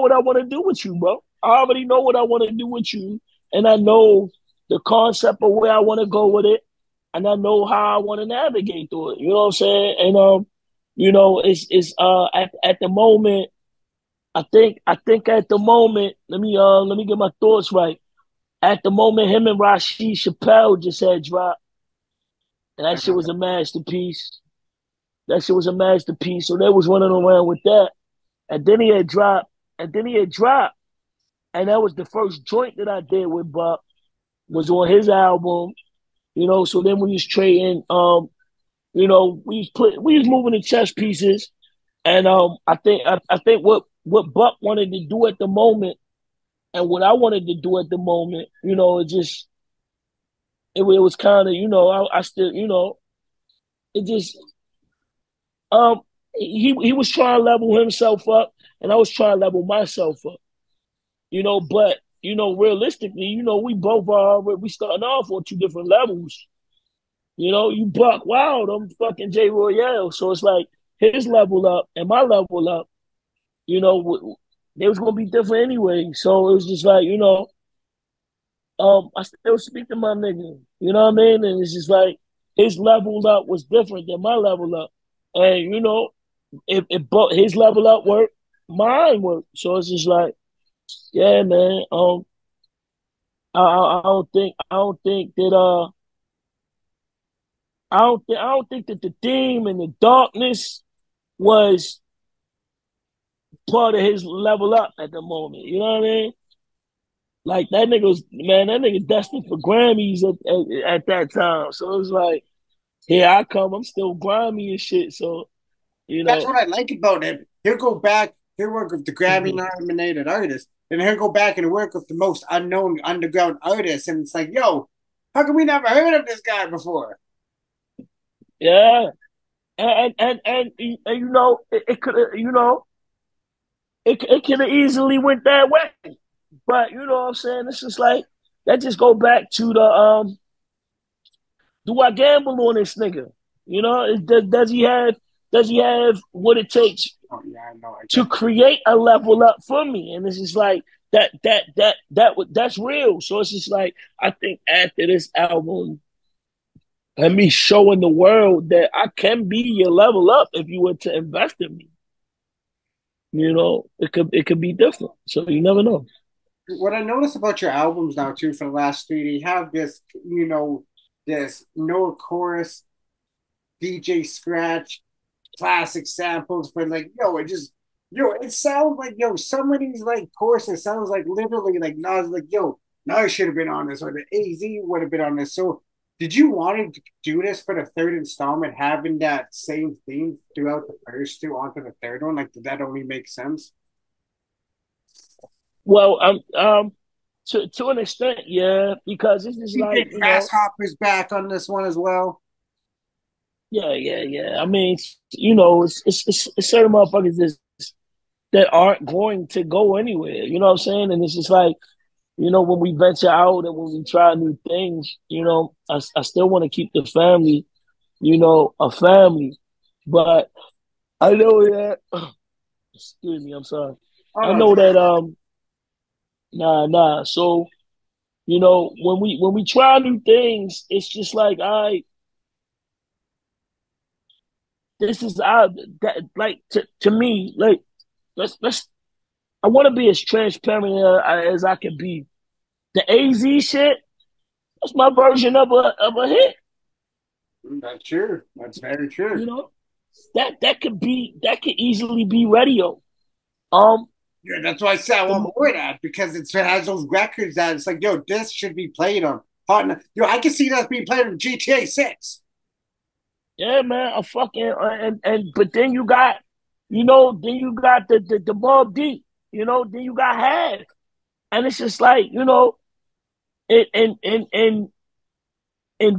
what I want to do with you, bro. I already know what I want to do with you, and I know the concept of where I want to go with it, and I know how I want to navigate through it. You know what I'm saying? And it's at the moment. I think at the moment. Let me get my thoughts right. At the moment, him and Rashid Chappelle just had dropped, and that shit was a masterpiece. That shit was a masterpiece. So they was running around with that. And then he had dropped, and that was the first joint that I did with Buck, was on his album, So then we was trading, we was moving the chess pieces, and I think what Buck wanted to do at the moment, and what I wanted to do at the moment, it was kind of, I still, it just he was trying to level himself up, and I was trying to level myself up. But realistically, we both are we starting off on two different levels. You Buck Wild, I'm fucking J Royale, so it's like his level up and my level up. They was gonna be different anyway, so it was just like I still speak to my nigga. You know what I mean? And it's just like his level up was different than my level up. And you know, if both his level up worked, mine worked. So it's just like, yeah, man. I don't think that I don't think that the theme and the darkness was part of his level up at the moment. You know what I mean? Like that nigga was, man, that nigga destined for Grammys at that time. So it was like, here I come, I'm still grimy and shit. So, you That's know, what I like about him. He'll go back, he'll work with the Grammy mhm. nominated artists, and he'll go back and work with the most unknown underground artists. And it's like, yo, how come we never heard of this guy before? Yeah. And you know, it could you know, it could have easily went that way. But you know what I'm saying? It's just like that just go back to the do I gamble on this nigga? You know, does he have what it takes Oh yeah, I know, I to get create a level up for me? And it's just like that's real. So it's just like I think after this album and me showing the world that I can be your level up if you were to invest in me. You know, it could be different. So you never know. what I notice about your albums now too for the last three, they have this, this no chorus DJ scratch classic samples for like, it sounds like, some of these like courses sounds like literally like Nas, like, Nas should have been on this, or the AZ would have been on this. So did you want to do this for the third installment, having that same theme throughout the first two onto the third one? Like, did that only make sense? Well, to an extent, yeah, because it's just DJ like Grasshopper's back on this one as well. yeah, yeah, yeah. I mean, it's certain motherfuckers that aren't going to go anywhere. You know what I'm saying? And it's just like when we venture out and when we try new things, I still want to keep the family, a family, but I know that. Excuse me, I'm sorry. Oh I no, know that nah. So when we try new things, it's just like this is that like to me like let's I want to be as transparent as I can be. The AZ shit, that's my version of a hit. that's true. That's very true. You know that could easily be radio. Um, Yeah, that's why I said I want the more of that because it has those records that it's like, this should be played on partner. I can see that being played on GTA 6. yeah, man, a fucking and but then you got the Mobb Deep. Then you got Half, and it's just like in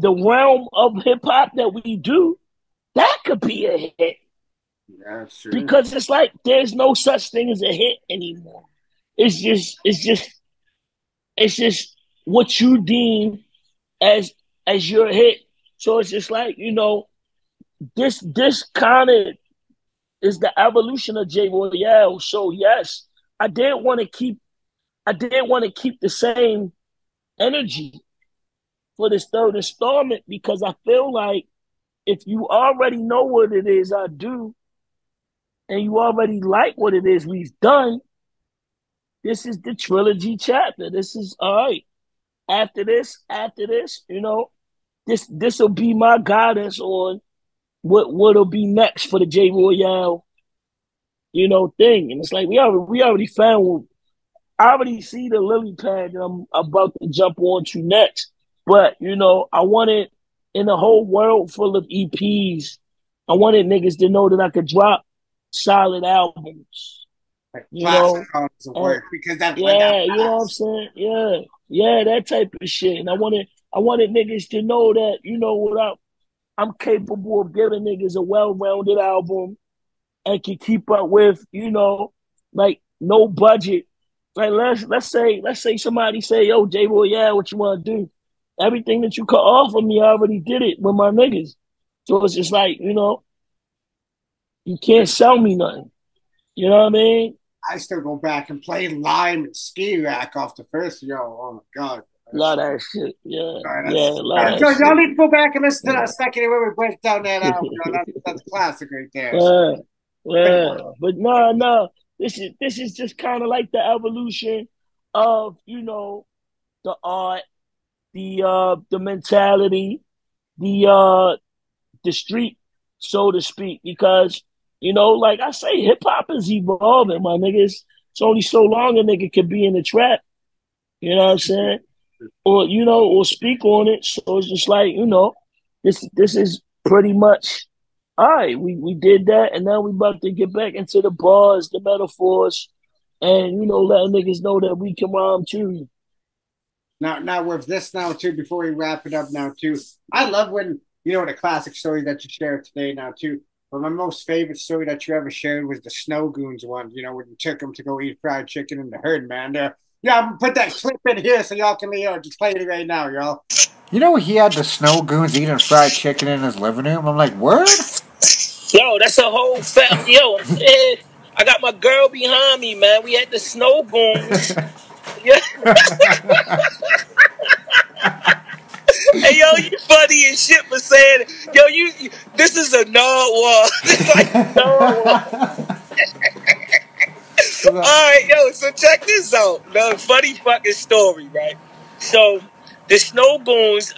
the realm of hip hop that we do, that could be a hit Yeah, that's true. because it's like there's no such thing as a hit anymore. It's just what you deem as your hit. So it's just like this kind of is the evolution of J Royale. So yes, I did want to keep the same energy for this third installment because I feel like if you already know what it is I do and you already like what it is we've done, this is the trilogy chapter. This is all right. After this, this will be my guidance on what'll be next for the J Royale, thing. And it's like we already found. I already see the lily pad that I'm about to jump onto next. But I wanted in a whole world full of EPs, I wanted niggas to know that I could drop solid albums. Like You classic know, albums of and work because that yeah, you know what I'm lasts. saying? Yeah, yeah, that type of shit. And I wanted niggas to know that I'm capable of giving niggas a well-rounded album and can keep up with, like no budget. Like let's say somebody say, yo, J Boy, yeah, what you wanna do? Everything that you could offer me, I already did it with my niggas. So it's just like, you can't sell me nothing. You know what I mean? I still go back and play Lime and Ski Rack off the first. Oh my God. A lot of that shit. Yeah, All right, yeah, a lot of so that y'all shit. need to go back and listen to that second where we break down that album. That's a classic right there. So, Yeah, yeah. But no, no. This is just kind of like the evolution of, the art, the mentality, the street, so to speak. Because, like I say, hip hop is evolving, my niggas. It's only so long a nigga can be in the trap. You know what I'm saying? Or speak on it. So it's just like, this is pretty much all right. We did that, and now we about to get back into the bars, the metaphors, and letting niggas know that we can rhyme too. now with this now too, before we wrap it up now too, I love when the classic story that you shared today now too. But my most favorite story that you ever shared was the Snow Goons one. When you took them to go eat fried chicken in the herd, man. Yeah, I'm gonna put that clip in here so y'all can just play it right now, y'all. He had the Snow Goons eating fried chicken in his living room. I'm like, word? Yo, that's a whole yo. I got my girl behind me, man. We had the Snow Goons. Yeah. Hey, yo, you funny as shit for saying, yo, this is a narwhal. It's like a narwhal. All right, yo, so check this out. The funny fucking story, right? So, the Snow Goons,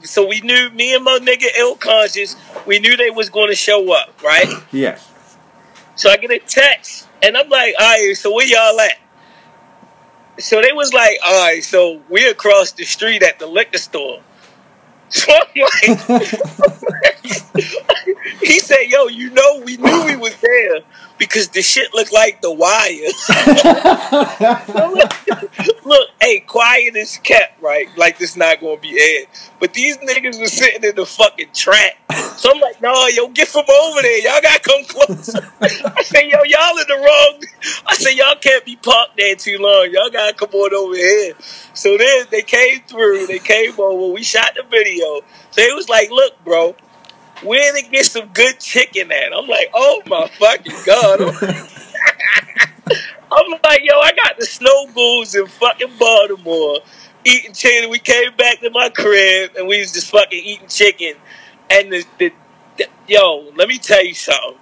so we knew, me and my nigga Ill Conscious, we knew they was going to show up, right? Yes. So I get a text, and I'm like, all right, so where y'all at? So they was like, all right, so we across the street at the liquor store. So I'm like, he said, yo, we knew we was there because the shit looked like The Wire. Look, hey, quiet is kept, right? Like this not gonna be aired. But these niggas was sitting in the fucking trap. So I'm like, no, yo, get from over there. Y'all gotta come closer. I said, yo, y'all in the wrong. I said, y'all can't be parked there too long. Y'all gotta come on over here. So then they came through. They came over. We shot the video. So it was like, look, bro, where to get some good chicken at? I'm like, oh my fucking God. I'm like, yo, I got the Snow Goons in fucking Baltimore eating chicken. We came back to my crib and we was just fucking eating chicken. And yo, let me tell you something.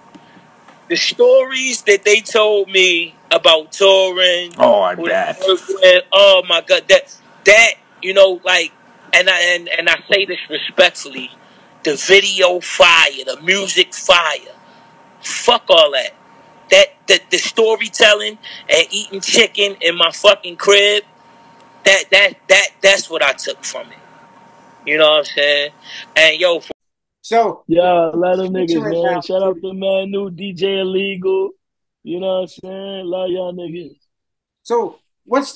The stories that they told me about touring. Oh, I bet. Oh my God, like, and I say this respectfully, the video fire, the music fire. Fuck all that. The storytelling and eating chicken in my fucking crib, that's what I took from it. You know what I'm saying? And yo, so yeah, a lot of niggas, right man. now, Shout out to man new DJ Illegal. You know what I'm saying? A lot of y'all niggas. So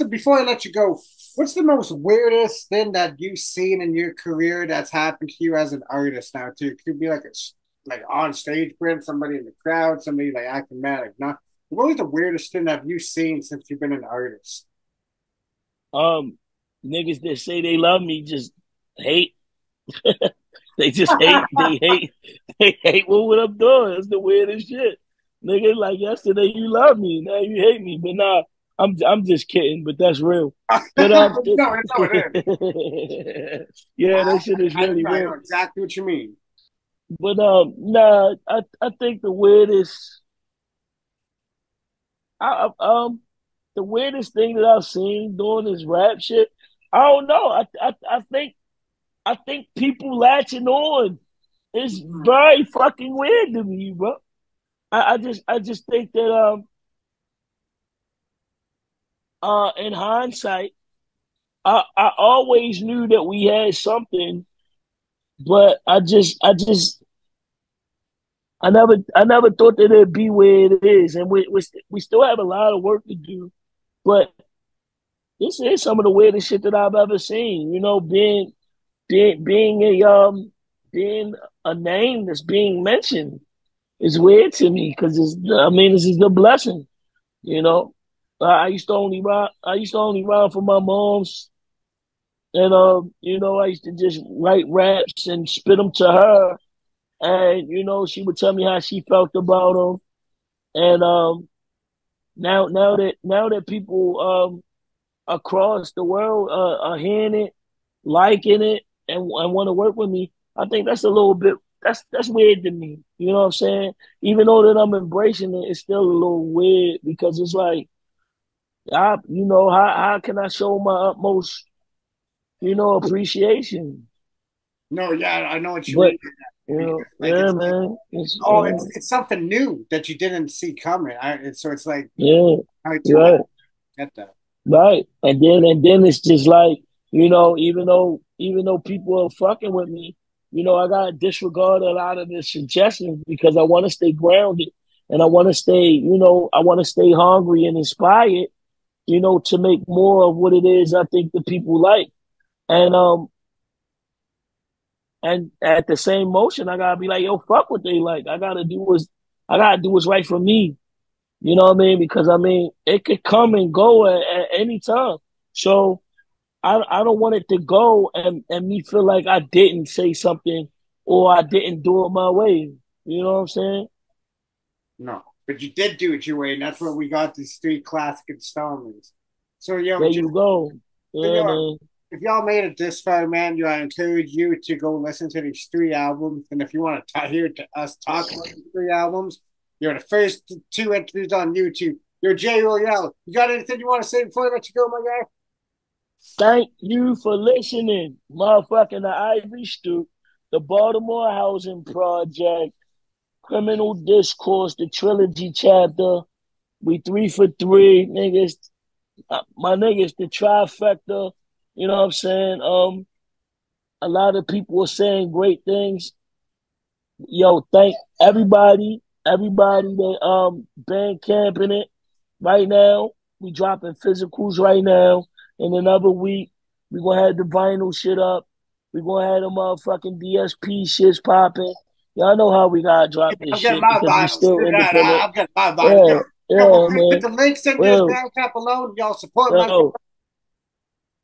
before I let you go, what's the most weirdest thing that you've seen in your career that's happened to you as an artist now too? It could be like like on stage, print somebody in the crowd, somebody like acting mad, like not. What was the weirdest thing that you've seen since you've been an artist? Niggas that say they love me just hate. They just hate. They hate. They hate what I'm doing. It's the weirdest shit. Nigga, like yesterday you love me, now you hate me. But nah, I'm just kidding. But that's real. But No, it is. yeah, that shit is really I real. know exactly what you mean. But nah, I think the weirdest. The weirdest thing that I've seen doing this rap shit. I don't know. I think people latching on is very fucking weird to me, bro. I just think that in hindsight, I always knew that we had something, but I never thought that it'd be where it is, and we still have a lot of work to do. But this is some of the weirdest shit that I've ever seen. Being being a name that's being mentioned is weird to me because this is the blessing. You know, I used to only rhyme for my moms, and I used to just write raps and spit them to her, and she would tell me how she felt about them, and now that people across the world are hearing it, liking it and want to work with me, I think that's a little bit that's weird to me. You know what I'm saying? Even though that I'm embracing it, it's still a little weird because it's like how can I show my utmost, appreciation? No, yeah, I know what you But mean. Because like yeah, man. It's it's something new that you didn't see coming. So it's like yeah, hard to right. get that. Right. And then it's just like, even though people are fucking with me, I gotta disregard a lot of the suggestions because I wanna stay grounded and I wanna stay hungry and inspired, to make more of what it is I think the people like. And at the same motion, I gotta be like, yo, fuck what they like. I gotta do what's right for me. You know what I mean? Because I mean, it could come and go at any time. So I don't want it to go and me feel like I didn't say something or I didn't do it my way. You know what I'm saying? No, but you did do it your way, and that's where we got these three classic installments. So There you go. Yeah, yo, man. if y'all made it this far, man, I encourage you to go listen to these three albums. And if you want to hear us talk about these three albums, you're the first two interviews on YouTube. You're Jay Royale. You got anything you want to say before I let you go, my guy? Thank you for listening, motherfucking the Ivy Stoop, the Baltimore Housing Project, Criminal Discourse, the Trilogy chapter. We 3 for 3, niggas. My niggas, the trifecta. You know what I'm saying? A lot of people are saying great things. Yo, thank everybody that been camping it right now. We dropping physicals right now. In another week, we gonna have the vinyl shit up. We gonna have the motherfucking DSP shits popping. Y'all know how we gotta drop this I'm getting shit my because we vinyl. still Screw that. independent. I'm getting my vinyl. Yeah, We're yeah, gonna put man. the links in this Well, Bandcamp alone. Y'all support my. yo,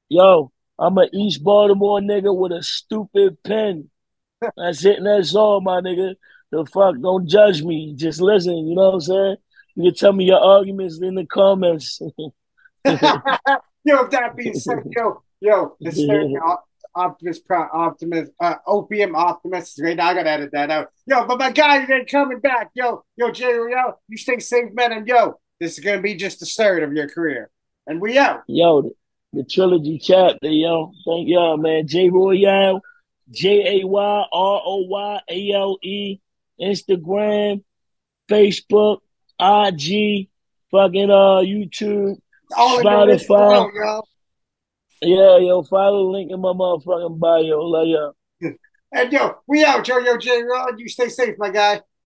yo, I'm an East Baltimore nigga with a stupid pen. That's it and that's all, my nigga. The fuck, don't judge me. Just listen, you know what I'm saying? You can tell me your arguments in the comments. Yo, if that being said, it's Opium Optimist. Right now, I gotta edit that out. Yo, but my guy, you ain't coming back. Yo, Jay, you stay safe, man, and this is gonna be just the start of your career. And we out. Yo, the trilogy chapter, yo. Thank y'all, man. J Royale, JAYROYALE, Instagram, Facebook, IG, fucking YouTube, All in the links Spotify. below, yo. Yeah, yo, follow the link in my motherfucking bio. Like, And we out, Jay, you stay safe, my guy.